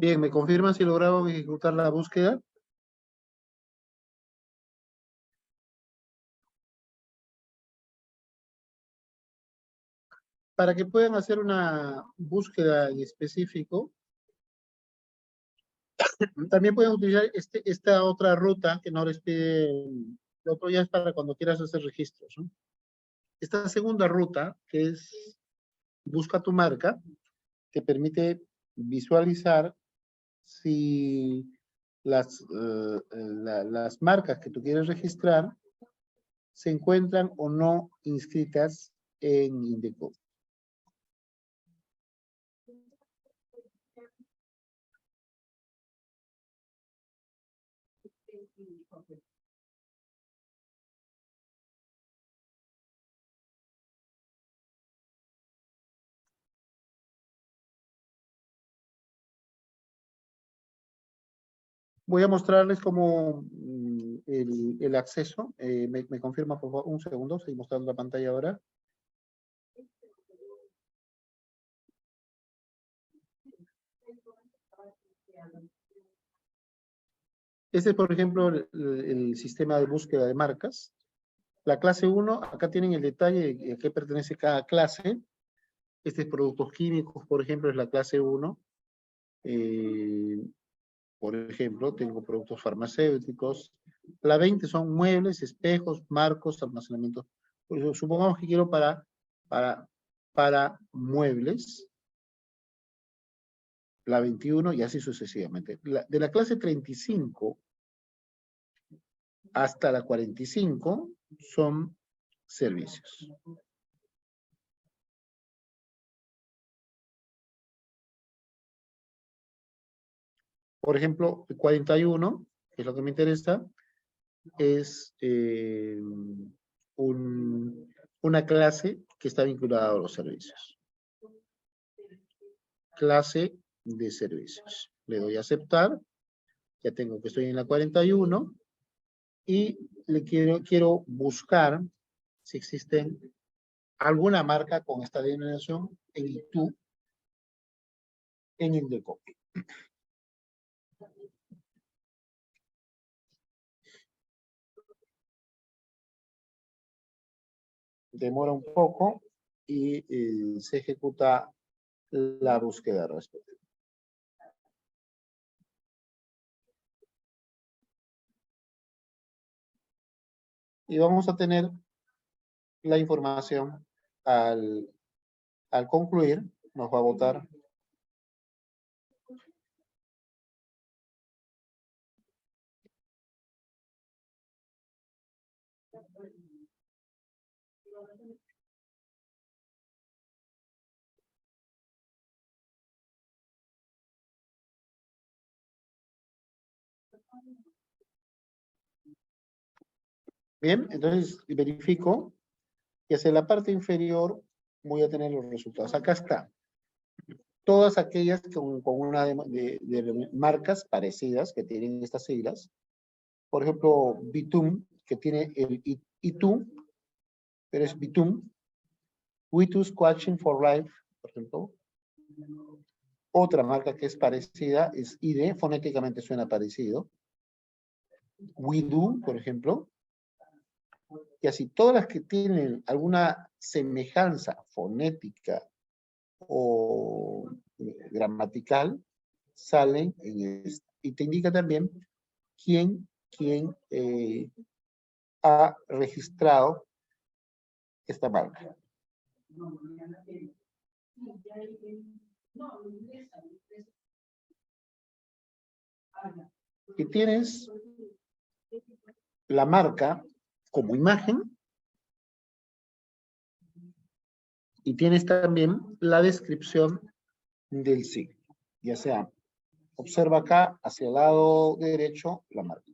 Bien, ¿me confirman si lograron ejecutar la búsqueda? Para que puedan hacer una búsqueda en específico, también pueden utilizar esta otra ruta que no les pide, lo otro ya es para cuando quieras hacer registros, ¿no? Esta segunda ruta, que es busca tu marca, te permite visualizar si las marcas que tú quieres registrar se encuentran o no inscritas en Indeco. Voy a mostrarles cómo el acceso. ¿Me confirma, por favor? Un segundo, estoy mostrando la pantalla ahora. Este es, por ejemplo, el sistema de búsqueda de marcas. La clase 1, acá tienen el detalle de a qué pertenece cada clase. Este es productos químicos, por ejemplo, es la clase 1. Por ejemplo, tengo productos farmacéuticos. La 20 son muebles, espejos, marcos, almacenamiento. Pues, supongamos que quiero para muebles. La 21 y así sucesivamente. De la clase 35 hasta la 45 son servicios. Por ejemplo, el 41, que es lo que me interesa, es una clase que está vinculada a los servicios. Clase de servicios. Le doy a aceptar. Ya tengo que estoy en la 41 y le quiero buscar si existen alguna marca con esta denominación en ITU en Indecopy. Demora un poco y se ejecuta la búsqueda respectiva. Y vamos a tener la información al concluir, nos va a botar bien, entonces verifico que hacia la parte inferior voy a tener los resultados. Acá está. Todas aquellas con una de marcas parecidas que tienen estas siglas. Por ejemplo, Bitum, que tiene el ITU, pero es Bitum. We2 Squatching for Life, por ejemplo. Otra marca que es parecida es ID, fonéticamente suena parecido. WeDo, por ejemplo. Y así, todas las que tienen alguna semejanza fonética o gramatical salen en esto. Y te indica también quién ha registrado esta marca. Y tienes la marca como imagen y tienes también la descripción del signo. Ya sea, observa acá hacia el lado derecho la marca.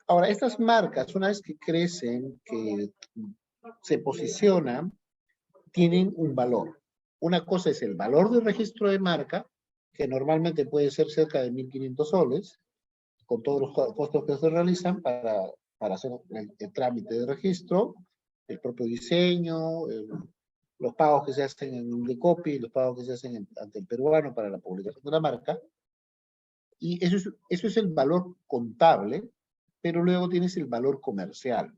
Ahora, estas marcas, una vez que crecen, que se posicionan, tienen un valor. Una cosa es el valor del registro de marca, que normalmente puede ser cerca de 1.500 soles, con todos los costos que se realizan para hacer el trámite de registro, el propio diseño, los pagos que se hacen en Indecopy, los pagos que se hacen ante el peruano para la publicación de la marca. Y eso es el valor contable, pero luego tienes el valor comercial.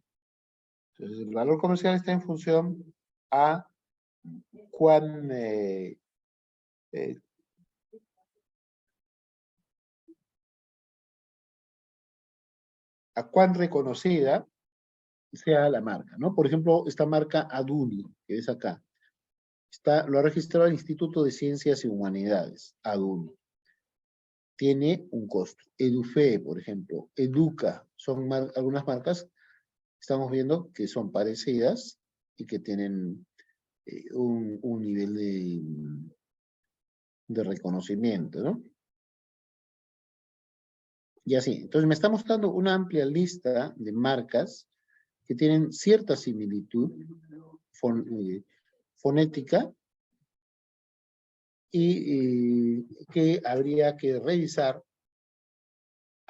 Entonces, el valor comercial está en función a cuán reconocida sea la marca, ¿no? Por ejemplo, esta marca Aduni, que es acá, lo ha registrado el Instituto de Ciencias y Humanidades, Aduni. Tiene un costo. Edufe, por ejemplo, Educa, son algunas marcas, estamos viendo que son parecidas y que tienen un nivel de reconocimiento, ¿no? Y así, entonces me está mostrando una amplia lista de marcas que tienen cierta similitud fonética y que habría que revisar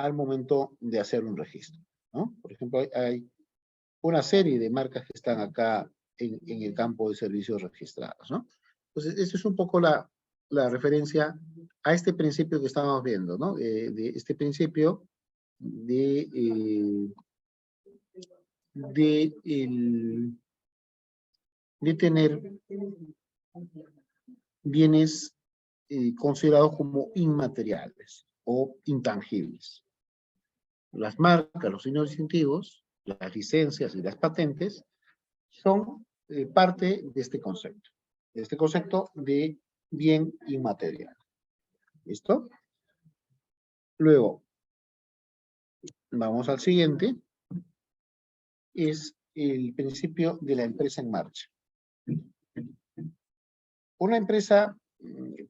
al momento de hacer un registro, ¿no? Por ejemplo, hay una serie de marcas que están acá en el campo de servicios registrados, ¿no? Entonces, esa es un poco la referencia a este principio que estamos viendo, ¿no? De este principio de tener bienes considerados como inmateriales o intangibles. Las marcas, los signos distintivos, las licencias y las patentes son parte de este concepto de bien inmaterial. ¿Listo? Luego, vamos al siguiente, es el principio de la empresa en marcha. Una empresa,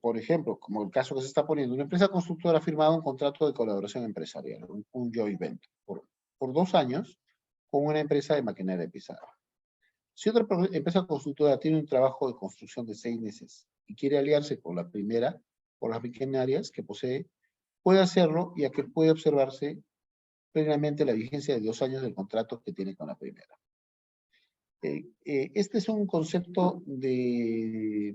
por ejemplo, como el caso que se está poniendo, una empresa constructora ha firmado un contrato de colaboración empresarial, un joint venture, por 2 años con una empresa de maquinaria de pizarra. Si otra empresa constructora tiene un trabajo de construcción de 6 meses y quiere aliarse con la primera, por las maquinarias que posee, puede hacerlo, ya que puede observarse plenamente la vigencia de 2 años del contrato que tiene con la primera. Este es un concepto de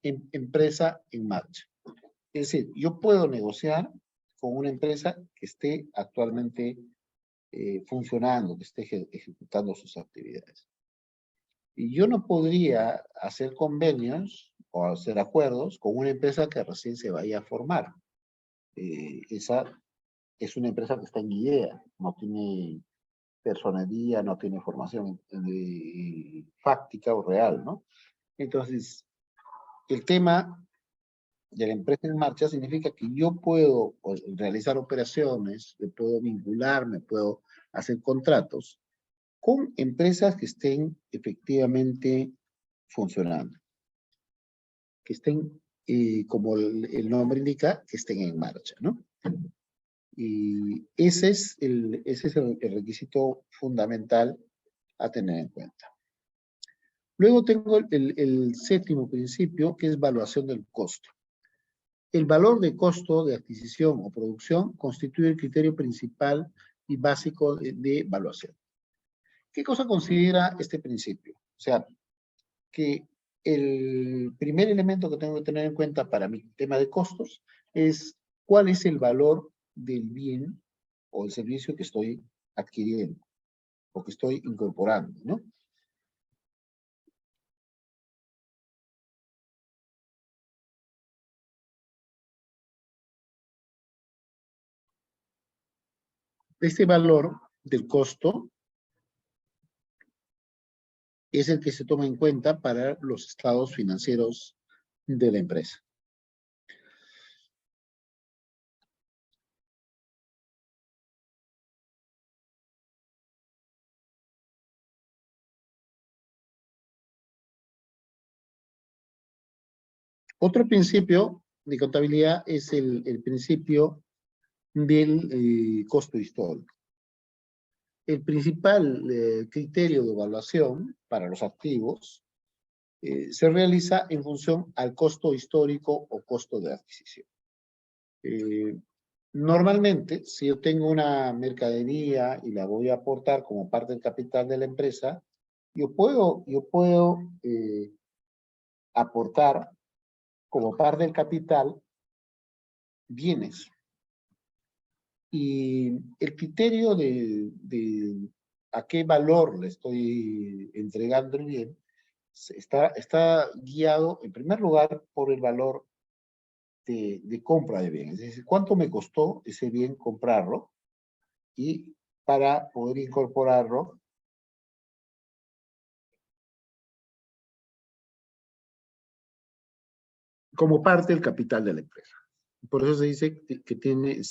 empresa en marcha. Es decir, yo puedo negociar con una empresa que esté actualmente funcionando, que esté ejecutando sus actividades. Y yo no podría hacer convenios o hacer acuerdos con una empresa que recién se vaya a formar. Esa es una empresa que está en idea, no tiene personería, no tiene formación fáctica o real, ¿no? Entonces, el tema de la empresa en marcha significa que yo puedo realizar operaciones, puedo vincularme, puedo hacer contratos con empresas que estén efectivamente funcionando, que estén, como el nombre indica, que estén en marcha, ¿no? Y ese es el requisito fundamental a tener en cuenta. Luego tengo el séptimo principio, que es evaluación del costo. El valor de costo de adquisición o producción constituye el criterio principal y básico de evaluación. ¿Qué cosa considera este principio? O sea, que el primer elemento que tengo que tener en cuenta para mi tema de costos es cuál es el valor del bien o el servicio que estoy adquiriendo o que estoy incorporando, ¿no? Este valor del costo es el que se toma en cuenta para los estados financieros de la empresa. Otro principio de contabilidad es el principio del costo histórico. El principal criterio de evaluación para los activos se realiza en función al costo histórico o costo de adquisición. Normalmente, si yo tengo una mercadería y la voy a aportar como parte del capital de la empresa, yo puedo aportar como parte del capital bienes. Y el criterio de a qué valor le estoy entregando el bien está guiado, en primer lugar, por el valor de compra de bienes. Es decir, cuánto me costó ese bien comprarlo y para poder incorporarlo como parte del capital de la empresa. Por eso se dice que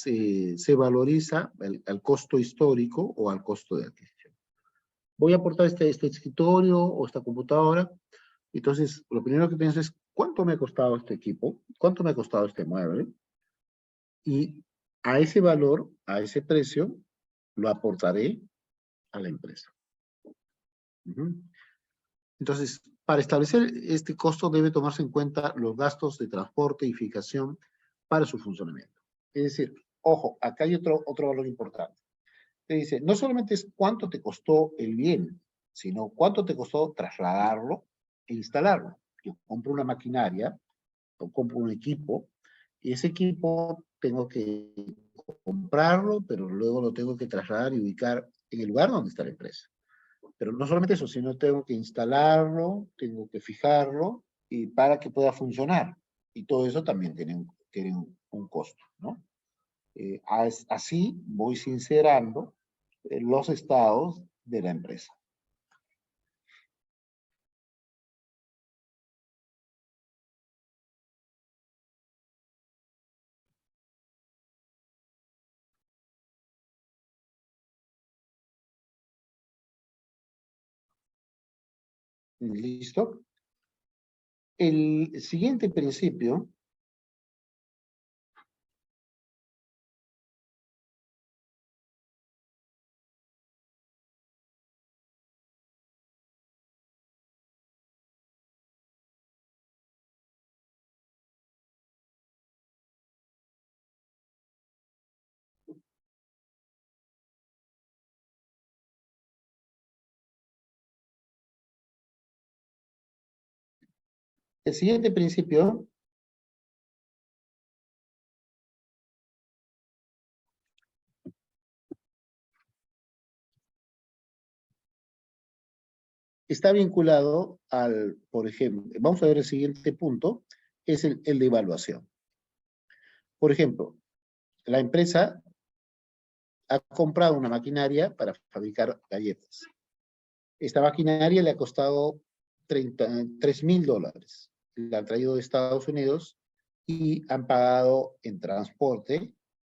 se valoriza al costo histórico o al costo de adquisición. Voy a aportar este escritorio o esta computadora. Entonces, lo primero que pienso es, ¿cuánto me ha costado este equipo? ¿Cuánto me ha costado este mueble? Y a ese valor, a ese precio, lo aportaré a la empresa. Entonces, para establecer este costo debe tomarse en cuenta los gastos de transporte y fijación para su funcionamiento. Es decir, ojo, acá hay otro valor importante. Te dice, no solamente es cuánto te costó el bien, sino cuánto te costó trasladarlo e instalarlo. Yo compro una maquinaria, o compro un equipo, y ese equipo tengo que comprarlo, pero luego lo tengo que trasladar y ubicar en el lugar donde está la empresa. Pero no solamente eso, sino tengo que instalarlo, tengo que fijarlo, y para que pueda funcionar. Y todo eso también tiene un costo, ¿no? Así voy sincerando los estados de la empresa. ¿Listo? El siguiente principio el siguiente principio está vinculado al, por ejemplo, vamos a ver el siguiente punto, es el de evaluación. Por ejemplo, la empresa ha comprado una maquinaria para fabricar galletas. Esta maquinaria le ha costado $3,000. La han traído de Estados Unidos y han pagado en transporte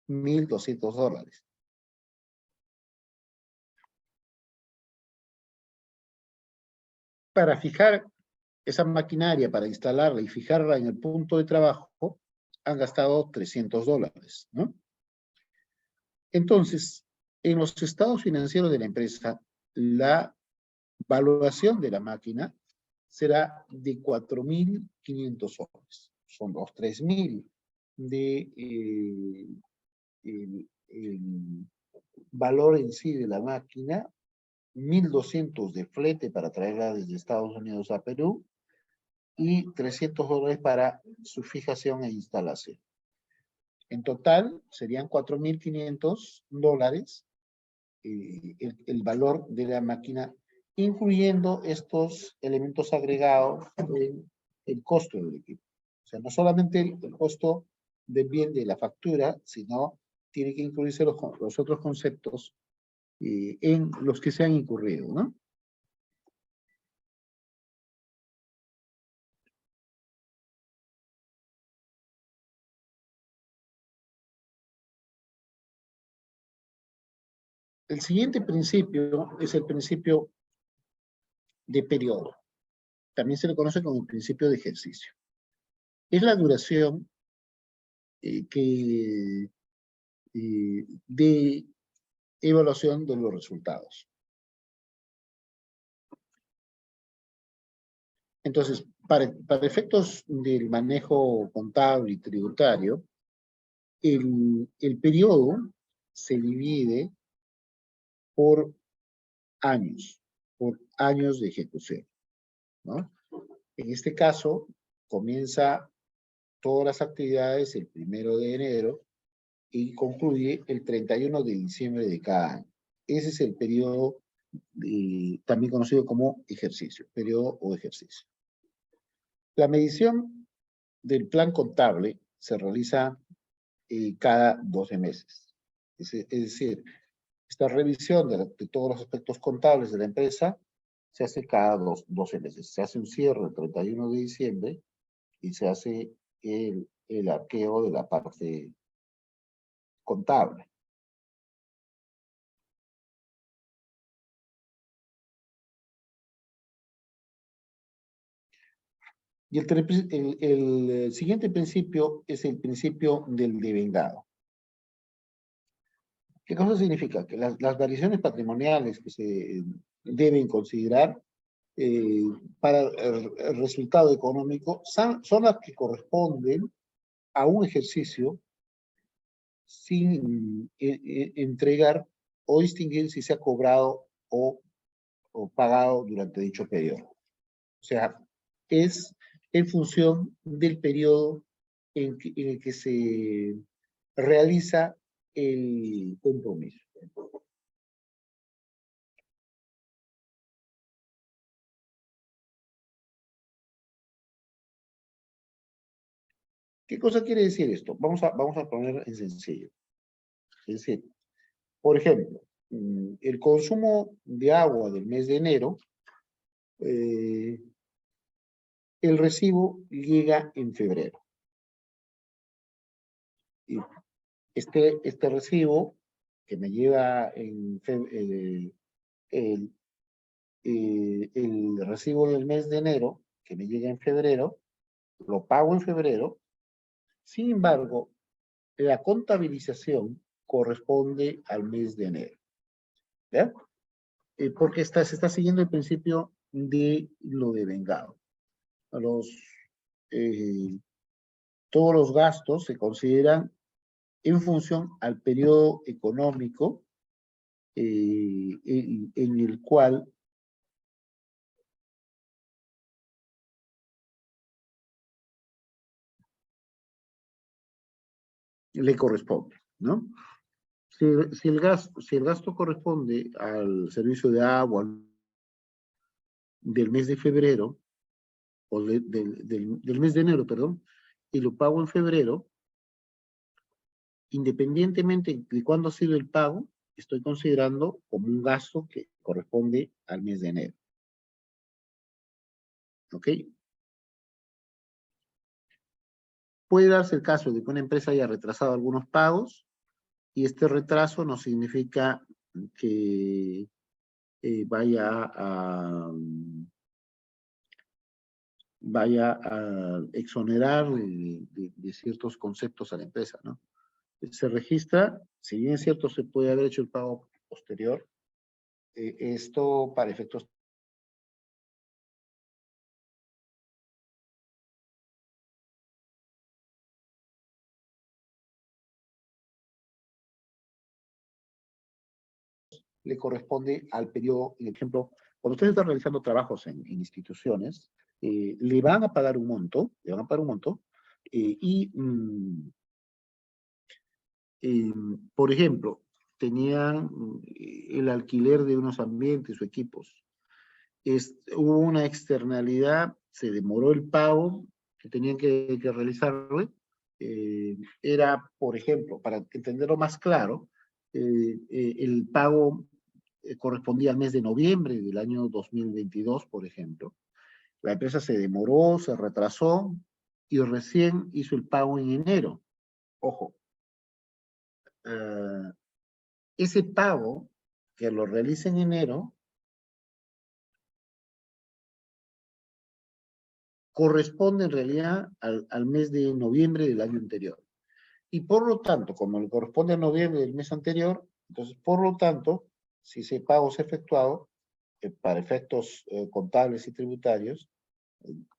$1,200. Para fijar esa maquinaria, para instalarla y fijarla en el punto de trabajo, han gastado $300, ¿no? Entonces, en los estados financieros de la empresa, la valoración de la máquina será de $4,500. Son los 3,000 de el valor en sí de la máquina, 1,200 de flete para traerla desde Estados Unidos a Perú y $300 para su fijación e instalación. En total serían $4,500 el valor de la máquina, incluyendo estos elementos agregados en el costo del equipo. O sea, no solamente el costo del bien de la factura, sino tiene que incluirse los otros conceptos en los que se han incurrido, ¿no? El siguiente principio es el principio de periodo. También se le conoce como el principio de ejercicio. Es la duración de evaluación de los resultados. Entonces, para efectos del manejo contable y tributario, el periodo se divide por años de ejecución, ¿no? En este caso, comienza todas las actividades el 1 de enero y concluye el 31 de diciembre de cada año. Ese es el periodo también conocido como ejercicio, periodo o ejercicio. La medición del plan contable se realiza cada 12 meses. Es decir, esta revisión de todos los aspectos contables de la empresa se hace cada 12 meses. Se hace un cierre el 31 de diciembre y se hace el arqueo de la parte contable. Y el siguiente principio es el principio del devengado. ¿Qué cosa significa? Que las variaciones patrimoniales que se deben considerar para el resultado económico son las que corresponden a un ejercicio sin entregar o distinguir si se ha cobrado o pagado durante dicho periodo. O sea, es en función del periodo en el que se realiza el compromiso. ¿Qué cosa quiere decir esto? Vamos a poner en sencillo. Es decir, por ejemplo, el consumo de agua del mes de enero, el recibo llega en febrero. Y este recibo que me lleva en el recibo del mes de enero, que me llega en febrero, lo pago en febrero. Sin embargo, la contabilización corresponde al mes de enero. ¿Ya? Porque se está siguiendo el principio de lo devengado. Todos los gastos se consideran en función al periodo económico en el cual le corresponde, ¿no? Si el gasto corresponde al servicio de agua del mes de febrero, o del mes de enero, perdón, y lo pago en febrero, independientemente de cuándo ha sido el pago, estoy considerando como un gasto que corresponde al mes de enero. ¿Ok? Puede darse el caso de que una empresa haya retrasado algunos pagos y este retraso no significa que vaya a exonerar de ciertos conceptos a la empresa, ¿no? Se registra, si bien es cierto, se puede haber hecho el pago posterior, esto para efectos le corresponde al periodo, por ejemplo, cuando ustedes están realizando trabajos en instituciones, le van a pagar un monto, por ejemplo, tenían el alquiler de unos ambientes o equipos. Hubo una externalidad, se demoró el pago que tenían que realizarle. Era, por ejemplo, para entenderlo más claro, el pago correspondía al mes de noviembre del año 2022, por ejemplo. La empresa se demoró, se retrasó y recién hizo el pago en enero. Ojo, ese pago que lo realiza en enero corresponde en realidad al mes de noviembre del año anterior. Y por lo tanto, como le corresponde a noviembre del mes anterior, entonces, por lo tanto, si ese pago se ha efectuado, para efectos contables y tributarios,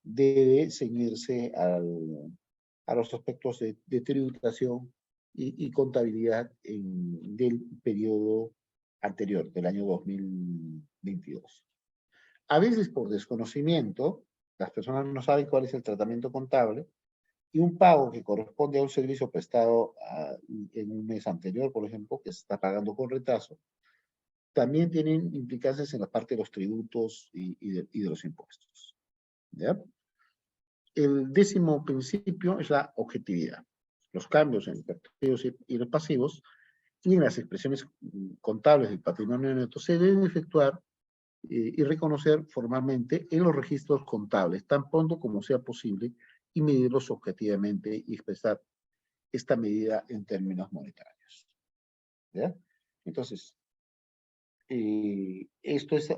debe ceñirse a los aspectos de tributación y contabilidad del periodo anterior, del año 2022. A veces, por desconocimiento, las personas no saben cuál es el tratamiento contable y un pago que corresponde a un servicio prestado en un mes anterior, por ejemplo, que se está pagando con retraso, también tienen implicancias en la parte de los tributos y de los impuestos. ¿Ya? El 10º principio es la objetividad. Los cambios en los activos y los pasivos y en las expresiones contables del patrimonio neto se deben efectuar y reconocer formalmente en los registros contables, tan pronto como sea posible, y medirlos objetivamente y expresar esta medida en términos monetarios. ¿Ya? Entonces, esto es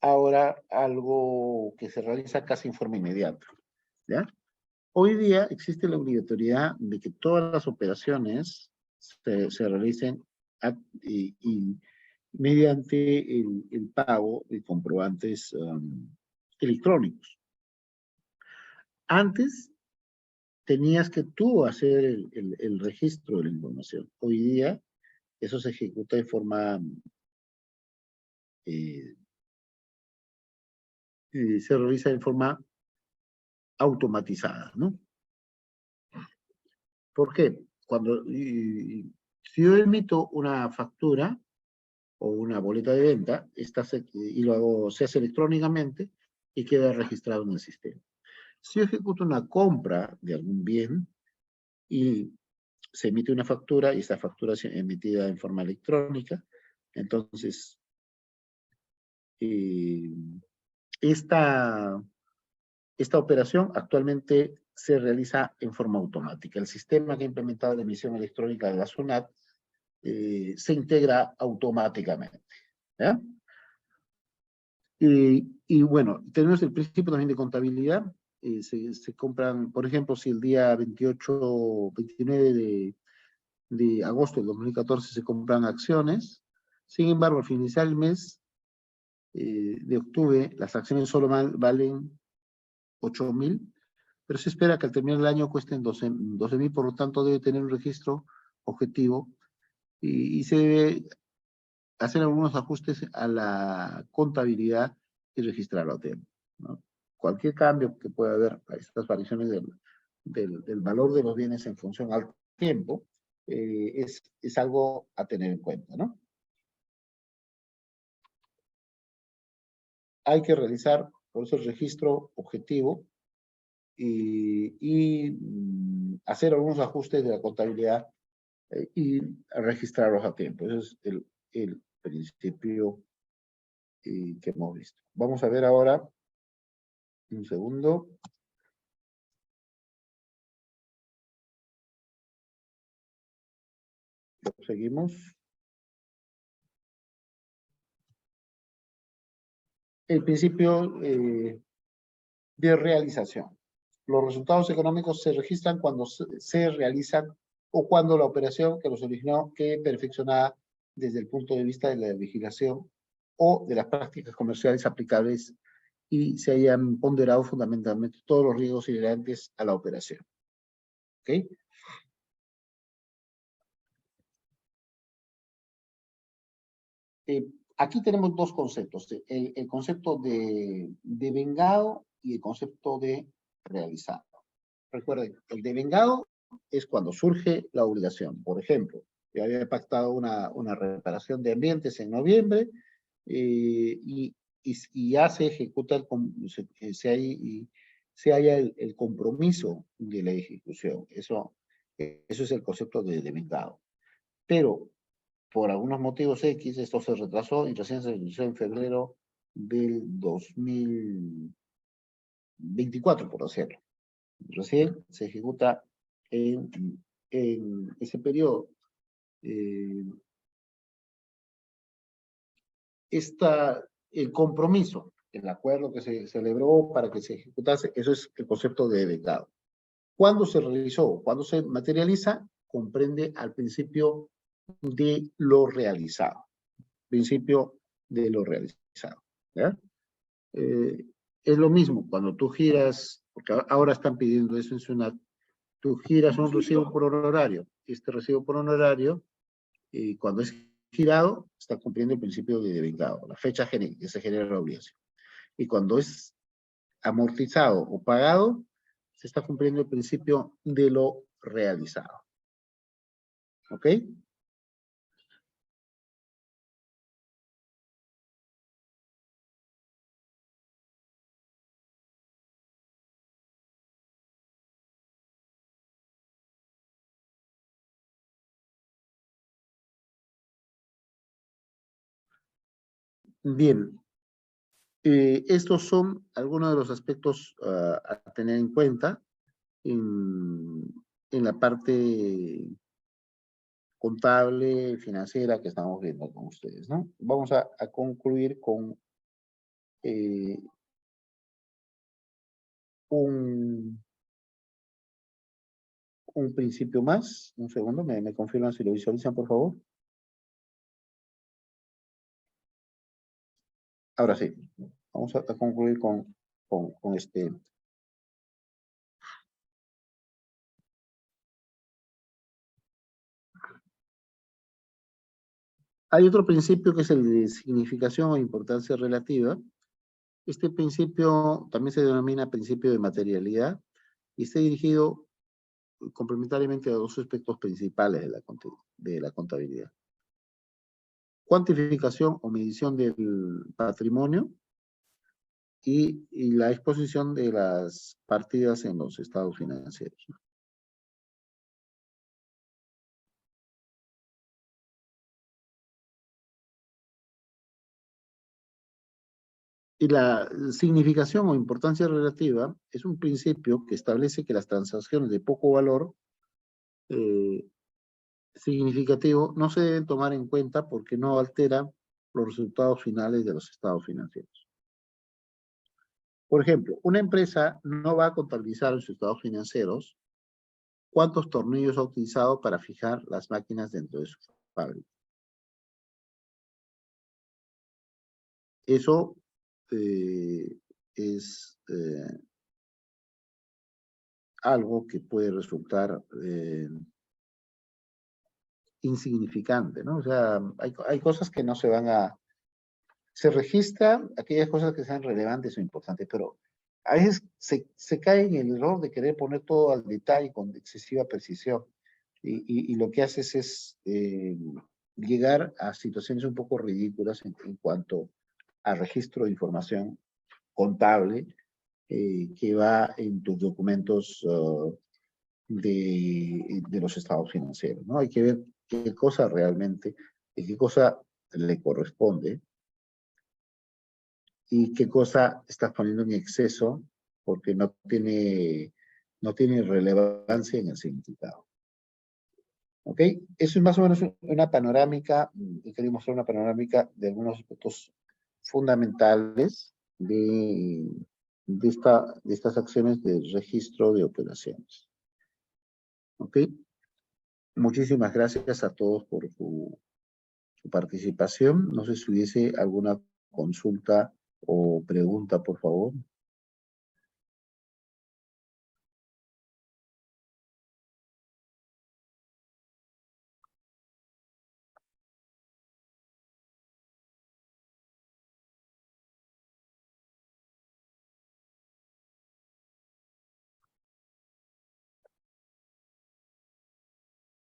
ahora algo que se realiza casi en forma inmediata. ¿Ya? Hoy día existe la obligatoriedad de que todas las operaciones se realicen mediante el pago de comprobantes electrónicos. Antes tenías que tú hacer el registro de la información. Hoy día eso se ejecuta de forma, se realiza de forma automatizada, ¿no? ¿Por qué? Si yo emito una factura o una boleta de venta, y lo hago, se hace electrónicamente y queda registrado en el sistema. Si yo ejecuto una compra de algún bien y se emite una factura y esta factura es emitida en forma electrónica, entonces esta operación actualmente se realiza en forma automática. El sistema que ha implementado la emisión electrónica de la SUNAT se integra automáticamente. ¿Ya? Y bueno, tenemos el principio también de contabilidad. Se compran, por ejemplo, si el día 29 de agosto del 2014 se compran acciones, sin embargo, al finalizar el mes de octubre, las acciones solo valen 8.000, pero se espera que al terminar el año cuesten 12.000, por lo tanto debe tener un registro objetivo y se debe hacer algunos ajustes a la contabilidad y registrarlo a tiempo, ¿no? Cualquier cambio que pueda haber a estas variaciones del valor de los bienes en función al tiempo es algo a tener en cuenta, ¿no? Hay que realizar, por eso, el registro objetivo y hacer algunos ajustes de la contabilidad y registrarlos a tiempo. Ese es el principio que hemos visto. Vamos a ver ahora, un segundo. Seguimos. El principio de realización. Los resultados económicos se registran cuando se realizan o cuando la operación que los originó quede perfeccionada desde el punto de vista de la legislación o de las prácticas comerciales aplicables y se hayan ponderado fundamentalmente todos los riesgos inherentes a la operación. ¿Ok? Aquí tenemos dos conceptos, el concepto de devengado y el concepto de realizado. Recuerden, el devengado es cuando surge la obligación. Por ejemplo, yo había pactado una reparación de ambientes en noviembre y ya se ejecuta, se haya el compromiso de la ejecución. Eso es el concepto de devengado. Pero por algunos motivos X, esto se retrasó y recién se inició en febrero del 2024, por decirlo. Recién se ejecuta en ese periodo. El compromiso, el acuerdo que se celebró para que se ejecutase, eso es el concepto de devengado. ¿Cuándo se realizó? ¿Cuándo se materializa? Comprende al principio de lo realizado. Principio de lo realizado. ¿Ya? Es lo mismo cuando tú giras, porque ahora están pidiendo eso en SUNAT, tú giras un recibo por honorario. Este recibo por honorario, cuando es girado, está cumpliendo el principio de devengado, la fecha que se genera la obligación. Y cuando es amortizado o pagado, se está cumpliendo el principio de lo realizado. ¿Ok? Bien. Estos son algunos de los aspectos a tener en cuenta en la parte contable, financiera que estamos viendo con ustedes, ¿no? Vamos a concluir con un principio más. Un segundo, me confirman si lo visualizan, por favor. Ahora sí, vamos a concluir con este Hay otro principio que es el de significación o importancia relativa. Este principio también se denomina principio de materialidad y está dirigido complementariamente a dos aspectos principales de la contabilidad. Cuantificación o medición del patrimonio y la exposición de las partidas en los estados financieros. Y la significación o importancia relativa es un principio que establece que las transacciones de poco valor significativo no se deben tomar en cuenta porque no alteran los resultados finales de los estados financieros. Por ejemplo, una empresa no va a contabilizar en sus estados financieros cuántos tornillos ha utilizado para fijar las máquinas dentro de su fábrica. Eso es algo que puede resultar insignificante, ¿no? O sea, hay cosas que no se van a... Se registra aquellas cosas que sean relevantes o importantes, pero a veces se cae en el error de querer poner todo al detalle con excesiva precisión. Y lo que haces es llegar a situaciones un poco ridículas en cuanto a registro de información contable que va en tus documentos de los estados financieros, ¿no? Hay que ver qué cosa realmente, qué cosa le corresponde y qué cosa estás poniendo en exceso porque no tiene relevancia en el significado. ¿Ok? Eso es más o menos una panorámica, y quería mostrar una panorámica de algunos aspectos fundamentales de estas acciones de registro de operaciones. ¿Ok? Muchísimas gracias a todos por su participación. No sé si hubiese alguna consulta o pregunta, por favor.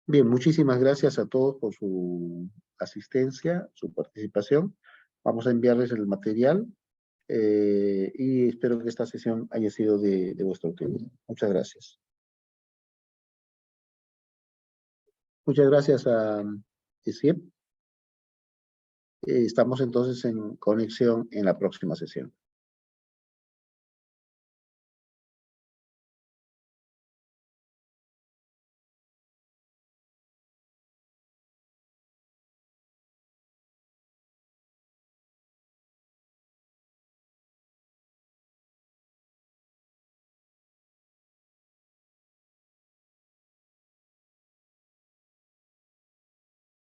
Bien, muchísimas gracias a todos por su asistencia, su participación. Vamos a enviarles el material y espero que esta sesión haya sido de vuestra utilidad. Muchas gracias. Muchas gracias a ESIEP. Estamos entonces en conexión en la próxima sesión.